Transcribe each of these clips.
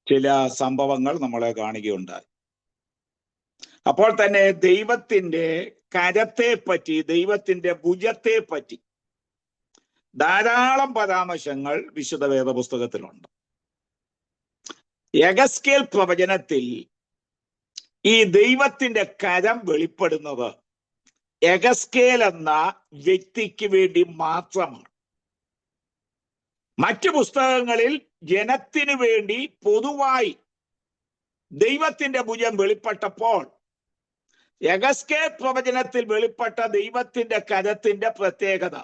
ചില സംഭവങ്ങൾ നമ്മളെ കാണുകയുണ്ടായി. അപ്പോൾ തന്നെ ദൈവത്തിന്റെ കരത്തെ പറ്റി, ദൈവത്തിന്റെ ഭുജത്തെ പറ്റി ധാരാളം പരാമർശങ്ങൾ വിശുദ്ധ വേദപുസ്തകത്തിലുണ്ട്. യെഹെസ്കേൽ പ്രവചനത്തിൽ ഈ ദൈവത്തിന്റെ കരം വെളിപ്പെടുന്നത് യെഹെസ്കേൽ എന്ന വ്യക്തിക്ക് വേണ്ടി മാത്രമാണ്. മറ്റു പുസ്തകങ്ങളിൽ ജനത്തിനു വേണ്ടി പൊതുവായി ദൈവത്തിന്റെ ഭുജം വെളിപ്പെട്ടപ്പോൾ യെഹെസ്കേൽ പ്രവചനത്തിൽ വെളിപ്പെട്ട ദൈവത്തിന്റെ കരത്തിന്റെ പ്രത്യേകത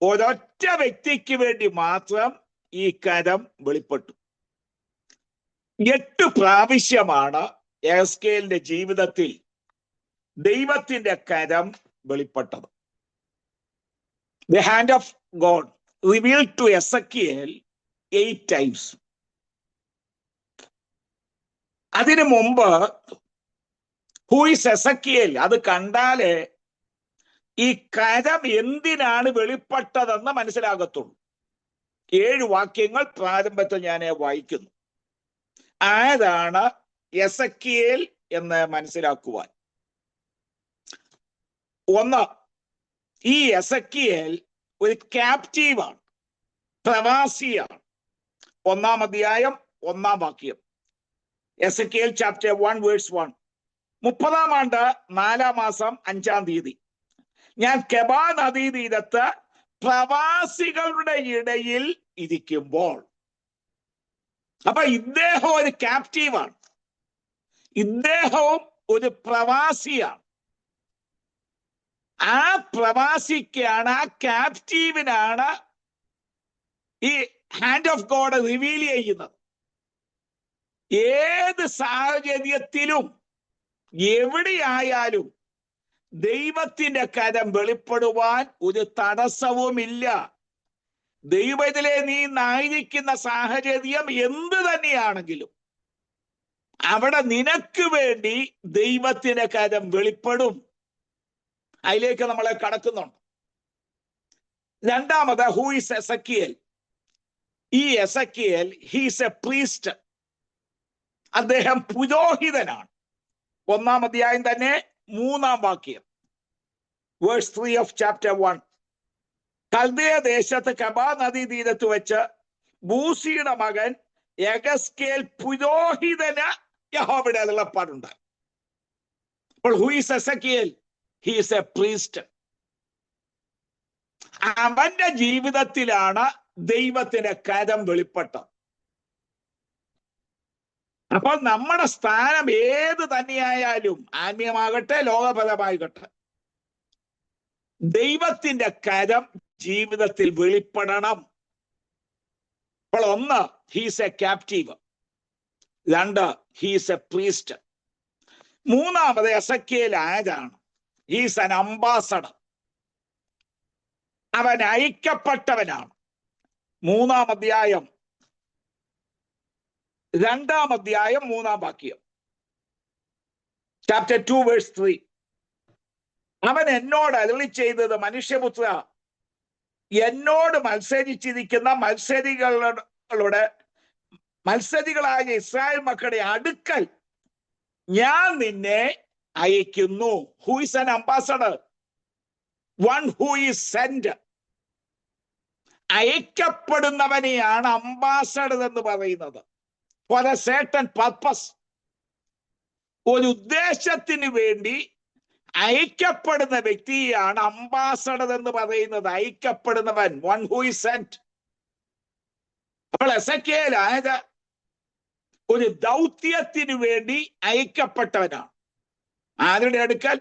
ഒരൊറ്റ വ്യക്തിക്ക് വേണ്ടി മാത്രം ഈ കരം വെളിപ്പെട്ടു. 8 പ്രാവശ്യമാണ് യെഹെസ്കേലിന്റെ ജീവിതത്തിൽ ദൈവത്തിന്റെ കരം വെളിപ്പെട്ടത്. The hand of God revealed to Ezekiel 8 times. അതിനു മുമ്പ് who is Ezekiel അത് കണ്ടാലേ ഈ കരം എന്തിനാണ് വെളിപ്പെട്ടതെന്ന് മനസ്സിലാകത്തുള്ളൂ. 7 വാക്യങ്ങൾ പ്രാരംഭത്തിൽ ഞാൻ വായിക്കുന്നു. ആരാണ് എസക്കിയേൽ എന്ന് മനസ്സിലാക്കുവാൻ. 1, ഈ എസക്കിയേൽ ഒരു ക്യാപ്റ്റീവാണ്, പ്രവാസിയാണ്. 1-ാം അധ്യായം 1-ാം വാക്യം. Ezekiel chapter 1 verse 1. 30-ാം ആണ്ട് 4-ാം മാസം 5-ാം തീയതി ഞാൻ കെബാ നദീതീരത്ത് പ്രവാസികളുടെ ഇടയിൽ ഇരിക്കുമ്പോൾ. അപ്പൊ ഇദ്ദേഹം ഒരു ക്യാപ്റ്റീവാണ്, ഇദ്ദേഹവും ഒരു പ്രവാസിയാണ്. ആ പ്രവാസിക്കാണ്, ആ ക്യാപ്റ്റീവിനാണ് ഈ ഹാൻഡ് ഓഫ് ഗോഡ് റിവീൽ ചെയ്യുന്നത്. ഏത് സാഹചര്യത്തിലും എവിടെയായാലും ദൈവത്തിന്റെ കരം വെളിപ്പെടുവാൻ ഒരു തടസ്സവുമില്ല. ദൈവത്തിലെ നീ ആയിരിക്കുന്ന സാഹചര്യം എന്ത് തന്നെയാണെങ്കിലും അവിടെ നിനക്ക് വേണ്ടി ദൈവത്തിന്റെ കരം വെളിപ്പെടും. അതിലേക്ക് നമ്മളെ കടക്കുന്നുണ്ട്. 2-ാമത് ഹൂ ഈസ് എസക്കിയേൽ. ഈ എസക്കിയേൽ ഹീസ് എ പ്രീസ്റ്റ്, അദ്ദേഹം പുരോഹിതനാണ്. 1-ാം അധ്യായം തന്നെ 3-ാം വാക്യം വേഴ്സ് 3 ഓഫ് ചാപ്റ്റർ 1. കൽദയ ദേശത്ത് കബാ നദീതീരത്ത് വെച്ച് ബൂസിയുടെ മകൻ യെഹെസ്കേൽ പുരോഹിതന് യഹോവയുടെ അരുളപ്പാടുണ്ടായി. അപ്പോൾ who is Ezekiel? He is A priest. അവന്റെ ജീവിതത്തിലാണ് ദൈവത്തിന്റെ കരം വെളിപ്പെട്ടത്. അപ്പോൾ നമ്മുടെ സ്ഥാനം ഏത് തന്നെയായാലും, ആത്മീയമാകട്ടെ ലോകപരമായിക്കട്ടെ, ദൈവത്തിന്റെ കരം ജീവിതത്തിൽ വെളിപ്പെടണം. അപ്പോൾ 1, he's a captive. 2, he's a priest. 3-ാമത് എസക്കിയേൽ ആരാണ്? He's an ambassador. അവൻ അയക്കപ്പെട്ടവനാണ്. 3-ാം അധ്യായം 2-ാം അധ്യായം 3-ാം വാക്യം. Chapter 2 verse 3. അവൻ എന്നോട് അരുളി ചെയ്തത്, മനുഷ്യപുത്ര, എന്നോട് മത്സരിച്ചിരിക്കുന്ന മത്സരികളായ ഇസ്രായേൽ മക്കളുടെ അടുക്കൽ ഞാൻ നിന്നെ അയക്കുന്നു. Who is an ambassador? One who is send. അയക്കപ്പെടുന്നവനെയാണ് അംബാസഡർ എന്ന് പറയുന്നത്. ഫോർ എ സർട്ടൻ പർപ്പസ്, ഒരു ഉദ്ദേശത്തിന് വേണ്ടി അയക്കപ്പെടുന്ന വ്യക്തിയാണ് അംബാസഡർ എന്ന് പറയുന്നത്. അയക്കപ്പെടുന്നവൻ, വൺ ഹൂ ഈസ് സെന്റ്. അപ്പോൾ എസക്കിയേൽ ആയത് ഒരു ദൗത്യത്തിന് വേണ്ടി അയക്കപ്പെട്ടവനാണ്. ആരുടെ അടുക്കൽ?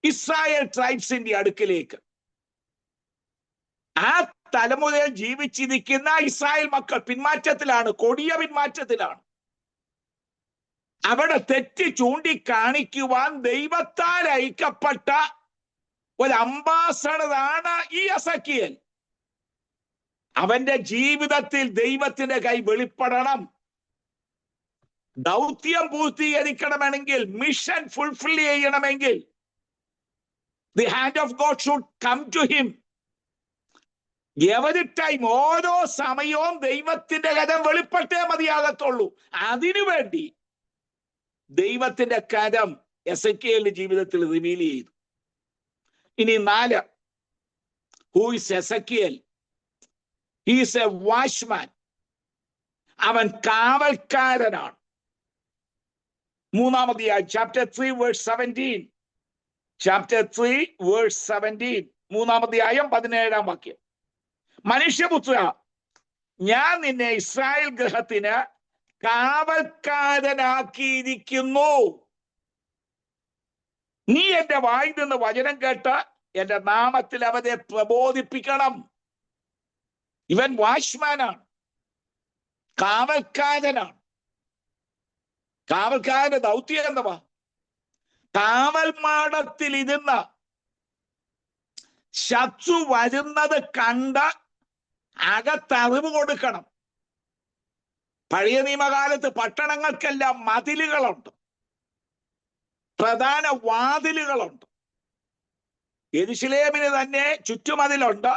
ഇസ്രായേൽ ട്രൈബ്സിന്റെ അടുക്കിലേക്ക്. ആ തലമുറയിൽ ജീവിച്ചിരിക്കുന്ന ഇസ്രായേൽ മക്കൾ പിന്മാറ്റത്തിലാണ്, കൊടിയ പിന്മാറ്റത്തിലാണ്. അവിടെ തെറ്റ് ചൂണ്ടിക്കാണിക്കുവാൻ ദൈവത്താൽ അയക്കപ്പെട്ട ഒരു അംബാസഡറാണ് ഈ എസക്കിയേൽ. അവന്റെ ജീവിതത്തിൽ ദൈവത്തിന്റെ കൈ വെളിപ്പെടണം. ദൗത്യം പൂർത്തീകരിക്കണമെങ്കിൽ, മിഷൻ ഫുൾഫിൽ ചെയ്യണമെങ്കിൽ, the hand of God should come to him. Every time, ഓരോ സമയവും ദൈവത്തിന്റെ കരം വെളിപ്പെട്ടേ മതിയാകത്തുള്ളൂ. അതിനുവേണ്ടി ദൈവത്തിന്റെ കരം എസെക്കിയേലിന്റെ ജീവിതത്തിൽ റിവീൽ ചെയ്തു. ഇനി 4, who is Ezekiel? He is A watchman. അവൻ കാവൽക്കാരനാണ്. 3-ാം അധ്യായം chapter 3 verse 17. chapter 3 verse 17. 3-ാം അധ്യായം 17-ാം വാക്യം. മനുഷ്യപുത്ര, ഞാൻ നിന്നെ ഇസ്രായേൽ ഗൃഹത്തിന് കാവൽക്കാരനാക്കിയിരിക്കുന്നു. നീ എന്റെ വായിൽ നിന്ന് വചനം കേട്ട് എന്റെ നാമത്തിൽ അവരെ പ്രബോധിപ്പിക്കണം. ഇവൻ വാച്ച്മാനാണ്, കാവൽക്കാരനാണ്. കാവൽക്കാരന്റെ ദൗത്യം എന്തുവാ? കാവൽ മാടത്തിൽ ഇരുന്ന് ശത്രു വരുന്നത് കണ്ട് അകത്തറിവ് കൊടുക്കണം. പഴയ നിയമകാലത്ത് പട്ടണങ്ങൾക്കെല്ലാം മതിലുകളുണ്ട്, പ്രധാന വാതിലുകളുണ്ട്. യെരൂശലേമിന് തന്നെ ചുറ്റുമതിലുണ്ട്,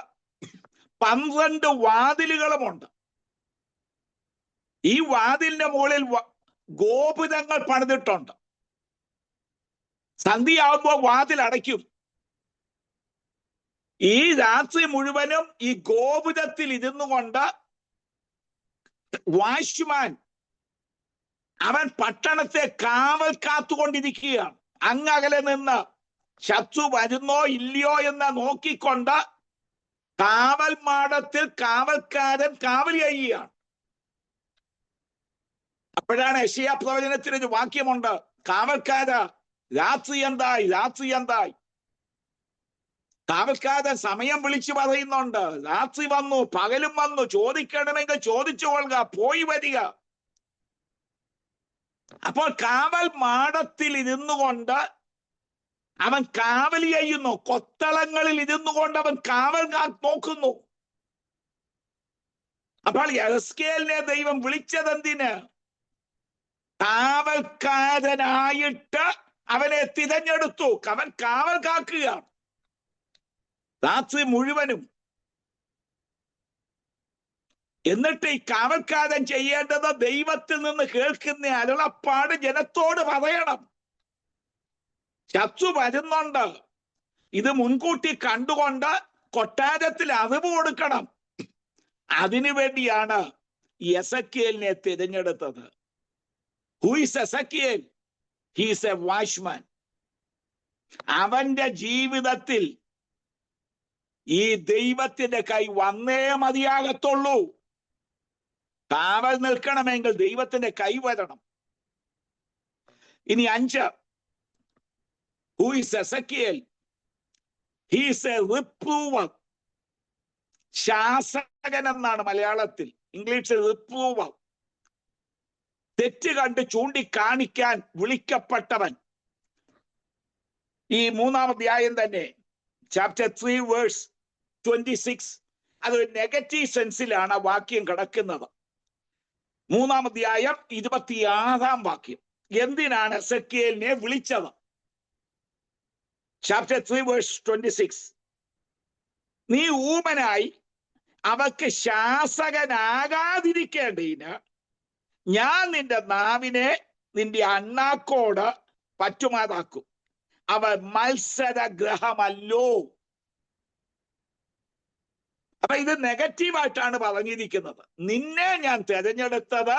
12 വാതിലുകളുമുണ്ട്. ഈ വാതിലിന്റെ മുകളിൽ ഗോപുരങ്ങൾ പണിതിട്ടുണ്ട്. സന്ധ്യയാകുമ്പോൾ വാതിൽ അടയ്ക്കും. ഈ രാത്രി മുഴുവനും ഈ ഗോപുരത്തിൽ ഇരുന്നു കൊണ്ട് വാച്ച്മാൻ അവൻ പട്ടണത്തെ കാവൽ കാത്തുകൊണ്ടിരിക്കുകയാണ്. അങ്ങകലെ നിന്ന് ശത്രു വരുന്നോ ഇല്ലയോ എന്ന് നോക്കിക്കൊണ്ട് കാവൽ മാടത്തിൽ കാവൽക്കാരൻ കാവൽ ചെയ്യുകയാണ്. അപ്പോഴാണ് യെശയ്യാ പ്രവചനത്തിനൊരു വാക്യമുണ്ട്, കാവൽക്കാര രാത്രി എന്തായി, രാത്രി എന്തായി. കാവൽക്കാരൻ സമയം വിളിച്ചു പറയുന്നുണ്ട്, രാത്രി വന്നു, പകലും വന്നു, ചോദിക്കണമെങ്കിൽ ചോദിച്ചു കൊള്ളുക, പോയി വരിക. അപ്പോൾ കാവൽ മാടത്തിൽ ഇരുന്നു കൊണ്ട് അവൻ കാവൽ ചെയ്യുന്നു. കൊത്തളങ്ങളിൽ ഇരുന്നു കൊണ്ട് അവൻ കാവൽ നോക്കുന്നു. അപ്പോൾ യെഹെസ്കേലിനെ ദൈവം വിളിച്ചതെന്തിന്? കാവൽക്കാരനായിട്ട് അവനെ തിരഞ്ഞെടുത്തു. അവൻ കാവൽ കാക്കുകയാണ് രാത്രി മുഴുവനും. എന്നിട്ട് ഈ കാവൽക്കാരൻ ചെയ്യേണ്ടത് ദൈവത്തിൽ നിന്ന് കേൾക്കുന്ന അരുളപ്പാട് ജനത്തോട് പറയണം. ശത്രു വരുന്നുണ്ട്, ഇത് മുൻകൂട്ടി കണ്ടുകൊണ്ട് കൊട്ടാരത്തിൽ അറിവ് കൊടുക്കണം. അതിനുവേണ്ടിയാണ് എസെക്കിയേലിനെ തിരഞ്ഞെടുത്തത്. Who is Ezekiel? He is A watchman. അവന്റെ ജീവിതത്തിൽ ഈ ദൈവത്തിന്റെ കൈ വന്നേ മതിയാകത്തുള്ളൂ. കാവൽ നിൽക്കണമെങ്കിൽ ദൈവത്തിന്റെ കൈ വരണം. ഇനി 5, who is Ezekiel? He is a reprover. ശാസകൻ എന്നാണ് മലയാളത്തിൽ, ഇംഗ്ലീഷിൽ റിപ്രൂവർ. തെറ്റ് കണ്ട് ചൂണ്ടിക്കാണിക്കാൻ വിളിക്കപ്പെട്ടവൻ. ഈ 3-ാം അധ്യായം തന്നെ chapter 3 verse 26, അതൊരു നെഗറ്റീവ് സെൻസിലാണ് ആ വാക്യം കിടക്കുന്നത്. 3-ാം അധ്യായം 26-ാം വാക്യം. എന്തിനാണ് എസെക്കിയേലിനെ വിളിച്ചത്? chapter 3 verse 26, നീ ഊമനായി അവർക്ക് ശാസകനാകാതിരിക്കേണ്ടതിന് ഞാൻ നിന്റെ നാവിനെ നിന്റെ അണ്ണാക്കോട് പറ്റുമാതാക്കും. അവ മത്സരഗ്രഹമല്ലോ. അപ്പൊ ഇത് നെഗറ്റീവായിട്ടാണ് പറഞ്ഞിരിക്കുന്നത്. നിന്നെ ഞാൻ തിരഞ്ഞെടുത്തത്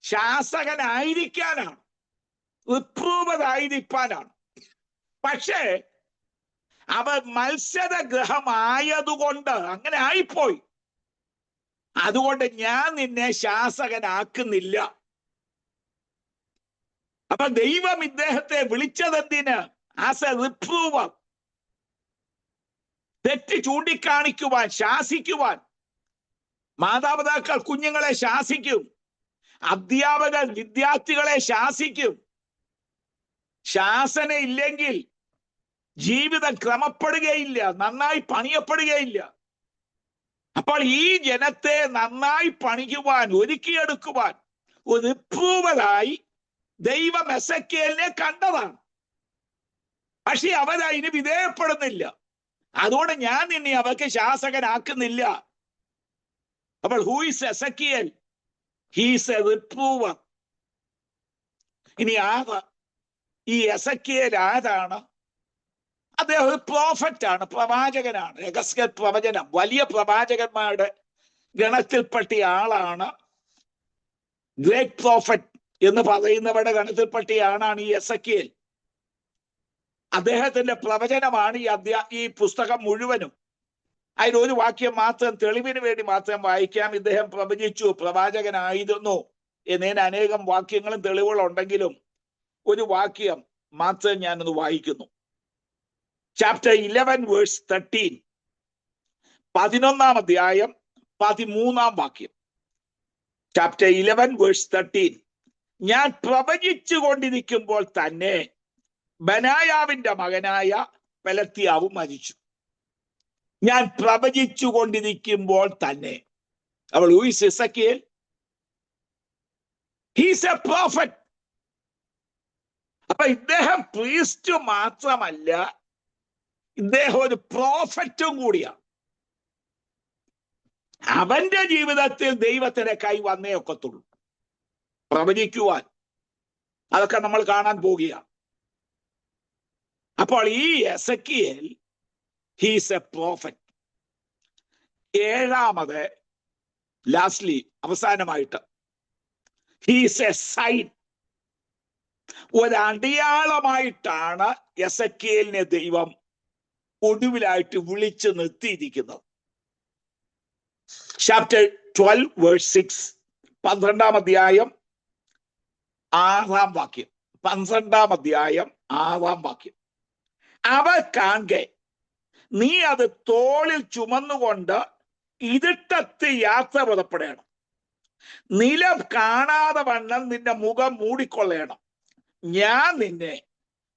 ശാസകനായിരിക്കാനാണ്, റിപ്രൂവറായിരിക്കാനാണ്. പക്ഷേ അവർ മത്സരഗ്രഹമായതുകൊണ്ട് അങ്ങനെ ആയിപ്പോയി. അതുകൊണ്ട് ഞാൻ നിന്നെ ശാസകനാക്കുന്നില്ല. അപ്പൊ ദൈവം ഇദ്ദേഹത്തെ വിളിച്ചതെന്തിന്? As A റിപ്രൂവർ. തെറ്റ് ചൂണ്ടിക്കാണിക്കുവാൻ, ശാസിക്കുവാൻ. മാതാപിതാക്കൾ കുഞ്ഞുങ്ങളെ ശാസിക്കും, അധ്യാപകർ വിദ്യാർത്ഥികളെ ശാസിക്കും. ശാസന ഇല്ലെങ്കിൽ ജീവിതം ക്രമപ്പെടുകയില്ല, നന്നായി പണിയപ്പെടുകയില്ല. അപ്പോൾ ഈ ജനത്തെ നന്നായി പണിയുവാൻ, ഒരുക്കിയെടുക്കുവാൻ ഒരു റിപ്രൂവറായി ദൈവം എസെക്കിയേലിനെ കണ്ടതാണ്. പക്ഷെ അവരതിന് വിധേയപ്പെടുന്നില്ല. അതുകൊണ്ട് ഞാൻ നിന്നെ അവർക്ക് ശാസകനാക്കുന്നില്ല. അപ്പോൾ who is Ezekiel? He's a reprover. ഇനി ഈ എസക്കിയേൽ ആരാണ്? അദ്ദേഹം ഒരു പ്രോഫറ്റ് ആണ്, പ്രവാചകനാണ്. യഹസ്കേൽ പ്രവചനം വലിയ പ്രവാചകന്മാരുടെ ഗണത്തിൽപ്പെട്ട ആളാണ്. ഗ്രേറ്റ് പ്രോഫറ്റ് എന്ന് പറയുന്നവരുടെ ഗണത്തിൽപ്പെട്ട ആളാണ് ഈ എസക്കിയേൽ. അദ്ദേഹത്തിന്റെ പ്രവചനമാണ് ഈ പുസ്തകം മുഴുവനും. അതിലൊരു വാക്യം മാത്രം തെളിവിന് വേണ്ടി മാത്രം വായിക്കാം. ഇദ്ദേഹം പ്രവചിച്ചു, പ്രവാചകനായിരുന്നു എന്നതിന് അനേകം വാക്യങ്ങളും തെളിവുകളുണ്ടെങ്കിലും ഒരു വാക്യം മാത്രം ഞാനൊന്ന് വായിക്കുന്നു. ചാപ്റ്റർ 11 വേഴ്സ് 13, 11-ാം അധ്യായം 13-ാം വാക്യം. Chapter 11 verse 13. ഞാൻ പ്രവചിച്ചു കൊണ്ടിരിക്കുമ്പോൾ തന്നെ ബനായാവിന്റെ മകനായ പെലത്യാവ് മരിച്ചു. ഞാൻ പ്രവചിച്ചു കൊണ്ടിരിക്കുമ്പോൾ തന്നെ. അവൾ who is Ezekiel? He's A prophet. അപ്പൊ ഇദ്ദേഹം പ്രീസ്റ്റ് മാത്രമല്ല, ഇദ്ദേഹം ഒരു പ്രോഫറ്റും കൂടിയാണ്. അവന്റെ ജീവിതത്തിൽ ദൈവത്തിന്റെ കൈ വന്നേ ഒക്കത്തുള്ളൂ പ്രവചിക്കുവാൻ. അതൊക്കെ നമ്മൾ കാണാൻ പോവുകയാണ്. അപ്പോൾ ഈ എസക്കിയേൽ ഹീസ് എ പ്രോഫറ്റ്. ഏഴാമത് ലാസ്റ്റ്ലി അവസാനമായിട്ട് ഹീസ് എ സൈൻ. ഒരടയാളമായിട്ടാണ് എസക്കിയേലിനെ ദൈവം ഒടുവിലായിട്ട് വിളിച്ചു നിർത്തിയിരിക്കുന്നത്. ചാപ്റ്റർ 12 വേഴ്സ് 6, 12-ാം അധ്യായം 6-ാം വാക്യം. 12-ാം അധ്യായം 6-ാം വാക്യം. അവ കാണെ നീ അത് തോളിൽ ചുമന്നുകൊണ്ട് ഇരുട്ടത്ത് യാത്ര പുറപ്പെടണം. നിലം കാണാതെ വണ്ണം നിന്റെ മുഖം മൂടിക്കൊള്ളണം. ഞാൻ നിന്നെ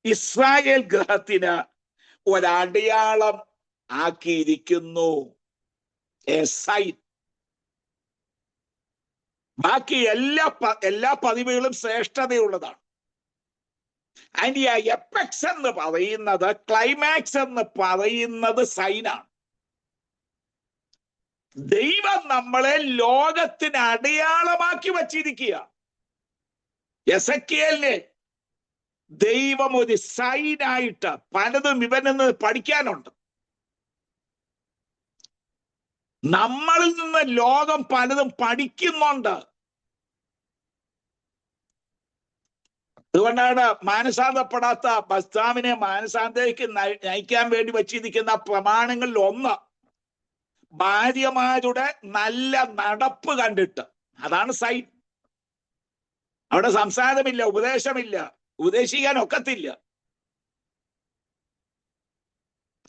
ഇസ്രായേൽ ഗൃഹത്തിന് ഒരടയാളം ആക്കിയിരിക്കുന്നു. A sign. ബാക്കി എല്ലാ പതിവുകളും ശ്രേഷ്ഠതയുള്ളതാണ്. അതിന്റെ ആ എപ്പെക്സ് എന്ന് പറയുന്നത്, ക്ലൈമാക്സ് എന്ന് പറയുന്നത് സൈനാണ്. ദൈവം നമ്മളെ ലോകത്തിന് അടയാളമാക്കി വച്ചിരിക്കുക. എസക്കിയേലിനെ ദൈവം ഒരു സൈനായിട്ട്, പലതും ഇവനെന്ന് പഠിക്കാനുണ്ട്. നമ്മളിൽ നിന്ന് ലോകം പലതും പഠിക്കുന്നുണ്ട്. അതുകൊണ്ടാണ് മാനസാന്തപ്പെടാത്ത ഭർത്താവിനെ മാനസാന്തരയ്ക്ക് നയിക്കാൻ വേണ്ടി വച്ചിരിക്കുന്ന പ്രമാണങ്ങളിൽ ഒന്ന് ഭാര്യമാരുടെ നല്ല നടപ്പ് കണ്ടിട്ട്. അതാണ് സൈൻ. അവിടെ സംസാരമില്ല, ഉപദേശമില്ല, ഉപദേശിക്കാൻ ഒക്കത്തില്ല.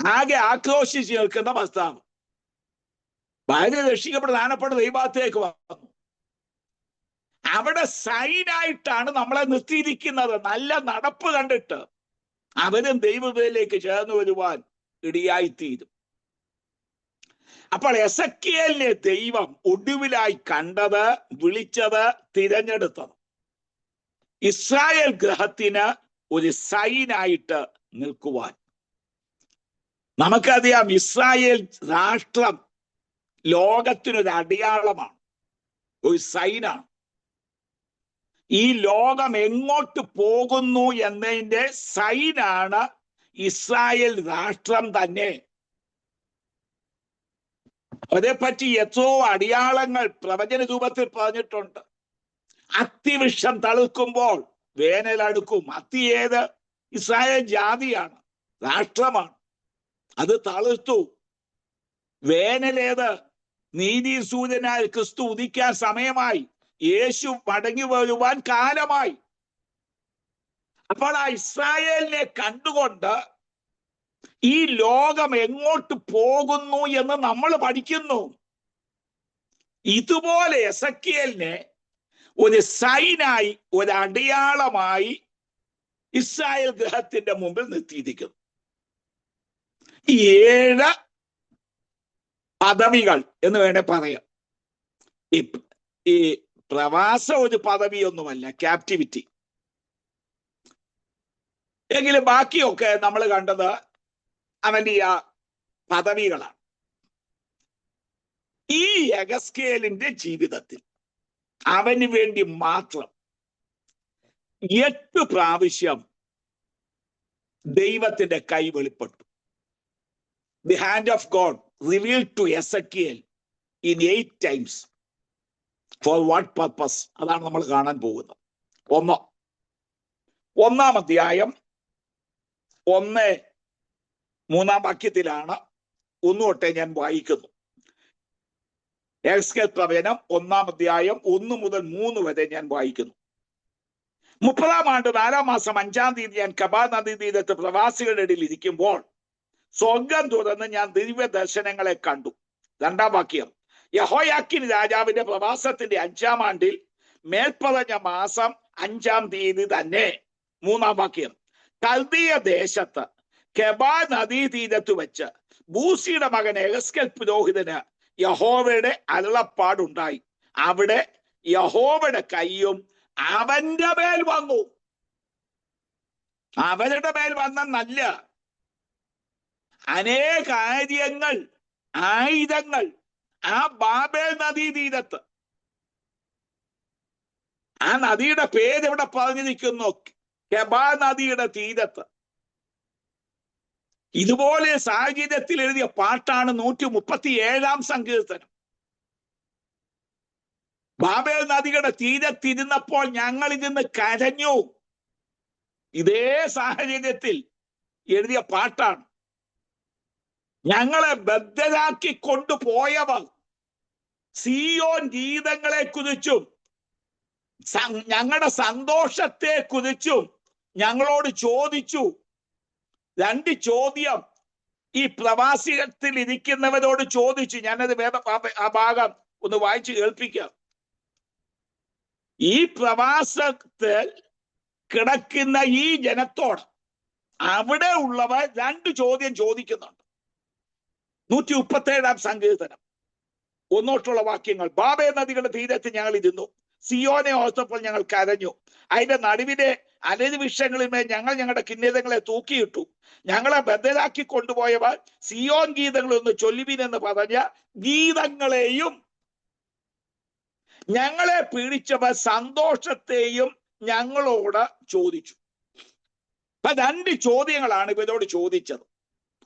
ആകെ ആക്രോശിച്ച് നിൽക്കുന്ന ഭർത്താവ്. ഭാര്യ രക്ഷിക്കപ്പെട്ട് ധാനപ്പെട്ട് ദൈവത്തേക്ക് വന്നു. അവിടെ സൈനായിട്ടാണ് നമ്മളെ നിർത്തിയിരിക്കുന്നത്. നല്ല നടപ്പ് കണ്ടിട്ട് അവരും ദൈവത്തിലേക്ക് ചേർന്ന് വരുവാൻ ഇടയായിത്തീരും. അപ്പോൾ എസക്കിയേലിനെ ദൈവം ഒടുവിലായി കണ്ടത്, വിളിച്ചത്, തിരഞ്ഞെടുത്തത് ഇസ്രായേൽ ഗൃഹത്തിന് ഒരു സൈനായിട്ട് നിൽക്കുവാൻ. നമുക്കറിയാം, ഇസ്രായേൽ രാഷ്ട്രം ലോകത്തിനൊരു അടയാളമാണ്, ഒരു സൈനാണ്. ഈ ലോകം എങ്ങോട്ട് പോകുന്നു എന്നതിന്റെ സൈനാണ് ഇസ്രായേൽ രാഷ്ട്രം തന്നെ. അതേപ്പറ്റി എത്രയോ അടയാളങ്ങൾ പ്രവചന രൂപത്തിൽ പറഞ്ഞിട്ടുണ്ട്. അത്തിവൃക്ഷം തളിർക്കുമ്പോൾ വേനൽ അടുക്കും. അത്തി ഏത്? ഇസ്രായേൽ ജാതിയാണ്, രാഷ്ട്രമാണ്. അത് തളിർത്തു. വേനലേത്? നീതി സൂര്യനായ ക്രിസ്തു ഉദിക്കാൻ സമയമായി, യേശു മടങ്ങി വരുവാൻ കാലമായി. അപ്പോൾ ആ ഇസ്രായേലിനെ കണ്ടുകൊണ്ട് ഈ ലോകം എങ്ങോട്ട് പോകുന്നു എന്ന് നമ്മൾ പഠിക്കുന്നു. ഇതുപോലെ എസക്കിയേലിനെ ഒരു സൈനായി, ഒരു അടയാളമായി ഇസ്രായേൽ ഗൃഹത്തിന്റെ മുമ്പിൽ നിർത്തിയിരിക്കുന്നു. ഈ 7 പദവികൾ എന്ന് വേണേ പറയാം. ഈ പ്രവാസം ഒരു പദവിയൊന്നുമല്ല, ക്യാപ്റ്റിവിറ്റി. എങ്കിലും ബാക്കിയൊക്കെ നമ്മൾ കണ്ടത് അവന്റെ ആ പദവികളാണ്. ഈ യെഹെസ്കേലിന്റെ ജീവിതത്തിൽ അവന് വേണ്ടി മാത്രം 8 പ്രാവശ്യം ദൈവത്തിന്റെ കൈ വെളിപ്പെട്ടു. The hand of God revealed to Ezekiel in 8 times. For what purpose? അതാണ് നമ്മൾ കാണാൻ പോകുന്നത്. 1-ാം അധ്യായം 1-3 വാക്യത്തിലാണ്. 1 തൊട്ടേ ഞാൻ വായിക്കുന്നു. യെഹെസ്കേൽ പ്രവചനം 1-ാം അധ്യായം 1 മുതൽ 3 വരെ ഞാൻ വായിക്കുന്നു. 30-ാം ആണ്ട് 4-ാം മാസം 5-ാം തീയതി ഞാൻ കെബാർ നദീതീരത്ത് പ്രവാസികളുടെ ഇടയിൽ ഇരിക്കുമ്പോൾ സ്വർഗം തുറന്ന് ഞാൻ ദിവ്യ ദർശനങ്ങളെ കണ്ടു. 2-ാം വാക്യം, യഹോയാക്കീൻ രാജാവിന്റെ പ്രവാസത്തിന്റെ 5-ാം ആണ്ടിൽ മേൽപ്പറഞ്ഞ മാസം 5-ാം തീയതി തന്നെ. 3-ാം വാക്യം, കൽദീയ ദേശത്ത് കെബാർ നദീതീരത്ത് വെച്ച് ബൂസിയുടെ മകൻ യെഹെസ്കേൽ പുരോഹിതന് യഹോവയുടെ അരുളപ്പാടുണ്ടായി. അവിടെ യഹോവയുടെ കൈയും അവന്റെ മേൽ വന്നു. അവരുടെ മേൽ വന്നെന്നല്ല, അനേക കാര്യങ്ങൾ, ആയുധങ്ങൾ ആ ബാബേൽ നദീതീരത്ത്, ആ നദിയുടെ പേര് ഇവിടെ പറഞ്ഞിരിക്കുന്നു, കെബാർ നദിയുടെ തീരത്ത്. ഇതുപോലെ സാഹചര്യത്തിൽ എഴുതിയ പാട്ടാണ് 137-ാം സങ്കീർത്തനം. ബാബേൽ നദിയുടെ തീരത്തിരുന്നപ്പോൾ ഞങ്ങൾ ഇതിന്ന് കരഞ്ഞു. ഇതേ സാഹചര്യത്തിൽ എഴുതിയ പാട്ടാണ്. ഞങ്ങളെ ബദ്ധരാക്കി കൊണ്ടുപോയവർ സിയോൻ ഗീതങ്ങളെ കുറിച്ചും ഞങ്ങളുടെ സന്തോഷത്തെ കുറിച്ചും ഞങ്ങളോട് ചോദിച്ചു. 2 ചോദ്യം ഈ പ്രവാസികത്തിൽ ഇരിക്കുന്നവരോട് ചോദിച്ചു. ഞാനത് ആ ഭാഗം ഒന്ന് വായിച്ചു കേൾപ്പിക്കാം. ഈ പ്രവാസത്തിൽ കിടക്കുന്ന ഈ ജനത്തോട് അവിടെ ഉള്ളവർ 2 ചോദ്യം ചോദിക്കുന്നുണ്ട്. 137-ാം സങ്കീർത്തനം 1 വാക്യങ്ങൾ. ബാബേ നദികളുടെ തീരത്ത് ഞങ്ങൾ ഇരുന്നു, സിയോനെ ഓർത്തപ്പോൾ ഞങ്ങൾ കരഞ്ഞു. അതിന്റെ നടുവിലെ അനധിവിഷയങ്ങളിന്മേൽ ഞങ്ങൾ ഞങ്ങളുടെ കിന്നരങ്ങളെ തൂക്കിയിട്ടു. ഞങ്ങളെ ബദ്ധരാക്കി കൊണ്ടുപോയവർ സിയോൻ ഗീതങ്ങളൊന്ന് ചൊല്ലുവിനെന്ന് പറഞ്ഞ ഗീതങ്ങളെയും ഞങ്ങളെ പീഡിച്ചവർ സന്തോഷത്തെയും ഞങ്ങളോട് ചോദിച്ചു. അപ്പൊ 2 ചോദ്യങ്ങളാണ് ഇവരോട് ചോദിച്ചത്.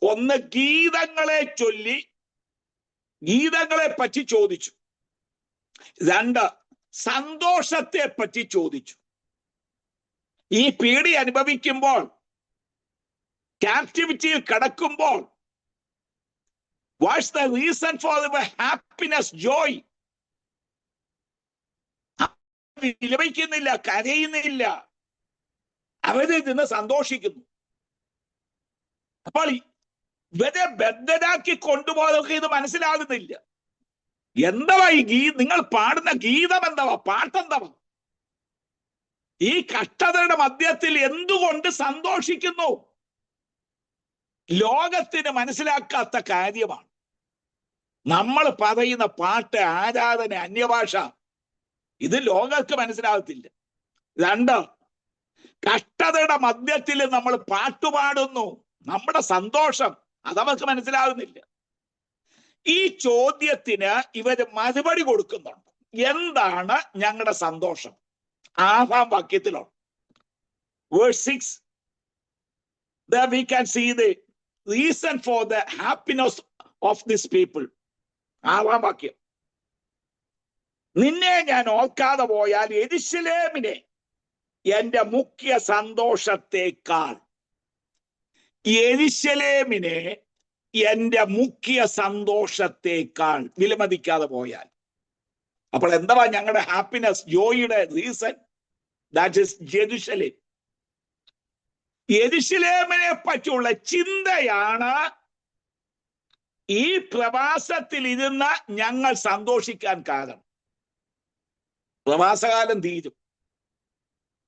ഒന്ന്, ഗീതങ്ങളെ ചൊല്ലി ഗീതങ്ങളെ പറ്റി ചോദിച്ചു. 2, സന്തോഷത്തെ പറ്റി ചോദിച്ചു. ഈ പീഡി അനുഭവിക്കുമ്പോൾ, ക്യാപ്റ്റിവിറ്റിയിൽ കിടക്കുമ്പോൾ, what's the reason for your happiness, joy? വിലപിക്കുന്നില്ല, കരയുന്നില്ല, അവരിൽ നിന്ന് സന്തോഷിക്കുന്നു. അപ്പോൾ ഇവരെ ബദ്ധരാക്കി കൊണ്ടുപോയതൊക്കെ ഇത് മനസ്സിലാകുന്നില്ല. എന്തുവാ ഈ നിങ്ങൾ പാടുന്ന ഗീതം? എന്തുവാ പാട്ടെന്തുവാ? ഈ കഷ്ടതയുടെ മധ്യത്തിൽ എന്തുകൊണ്ട് സന്തോഷിക്കുന്നു? ലോകത്തിന് മനസ്സിലാക്കാത്ത കാര്യമാണ്. നമ്മൾ പറയുന്ന പാട്ട്, ആരാധന, അന്യഭാഷ, ഇത് ലോകർക്ക് മനസ്സിലാകത്തില്ല. 2, കഷ്ടതയുടെ മധ്യത്തിൽ നമ്മൾ പാട്ടുപാടുന്നു, നമ്മുടെ സന്തോഷം അതവർക്ക് മനസ്സിലാകുന്നില്ല. ഈ ചോദ്യത്തിന് ഇവര് മറുപടി കൊടുക്കുന്നുണ്ട്. എന്താണ് ഞങ്ങളുടെ സന്തോഷം? 6-ാം വാക്യത്തിലാണ്. Verse 6, there we can see the reason for the happiness of this people. 6-ാം വാക്യം, നിന്നെ ഞാൻ ഓർക്കാതെ പോയാൽ യെരൂശലേമിനെ എന്റെ മുഖ്യ സന്തോഷത്തെക്കാൾ, യെരൂശലേമിനെ എന്റെ മുഖ്യ സന്തോഷത്തെക്കാൾ വിലമതിക്കാതെ പോയാൽ. അപ്പോൾ എന്താ ഞങ്ങളുടെ ഹാപ്പിനെസ്, ജോയിയുടെ റീസൺ? That is Jerusalem. യെരൂശലേമിനെ പറ്റിയുള്ള ചിന്തയാണ് ഈ പ്രവാസത്തിൽ ഇരുന്ന് ഞങ്ങൾ സന്തോഷിക്കാൻ കാരണം. പ്രവാസകാലം തീരും.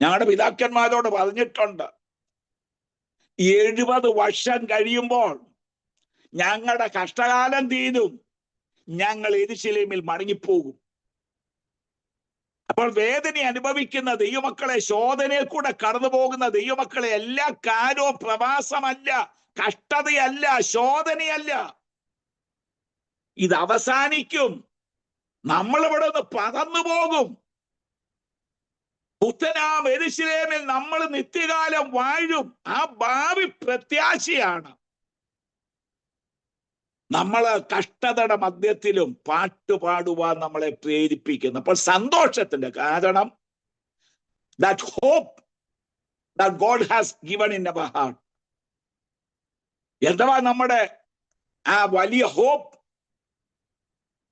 ഞങ്ങളുടെ പിതാക്കന്മാരോട് പറഞ്ഞിട്ടുണ്ട്, 70 വർഷം കഴിയുമ്പോൾ ഞങ്ങളുടെ കഷ്ടകാലം തീരും, ഞങ്ങൾ യെരൂശലേമിൽ മടങ്ങിപ്പോകും. അപ്പോൾ വേദന അനുഭവിക്കുന്ന ദൈവമക്കളെ, ശോധനയിൽ കൂടെ കടന്നു പോകുന്ന ദൈവമക്കളെ, എല്ലാ കാര്യവും പ്രവാസമല്ല, കഷ്ടതയല്ല, ശോധനയല്ല. ഇത് അവസാനിക്കും. നമ്മളിവിടെ നിന്ന് പറന്നു പോകും. പുത്തനാം യെരൂശലേമിൽ നമ്മൾ നിത്യകാലം വാഴും. ആ ഭാവി പ്രത്യാശയാണ് നമ്മള് കഷ്ടതയുടെ മധ്യത്തിലും പാട്ടുപാടുവാൻ നമ്മളെ പ്രേരിപ്പിക്കുന്നു. അപ്പോൾ സന്തോഷത്തിന്റെ കാരണം that hope that God has given in our heart. എന്താ നമ്മുടെ ആ വലിയ ഹോപ്പ്?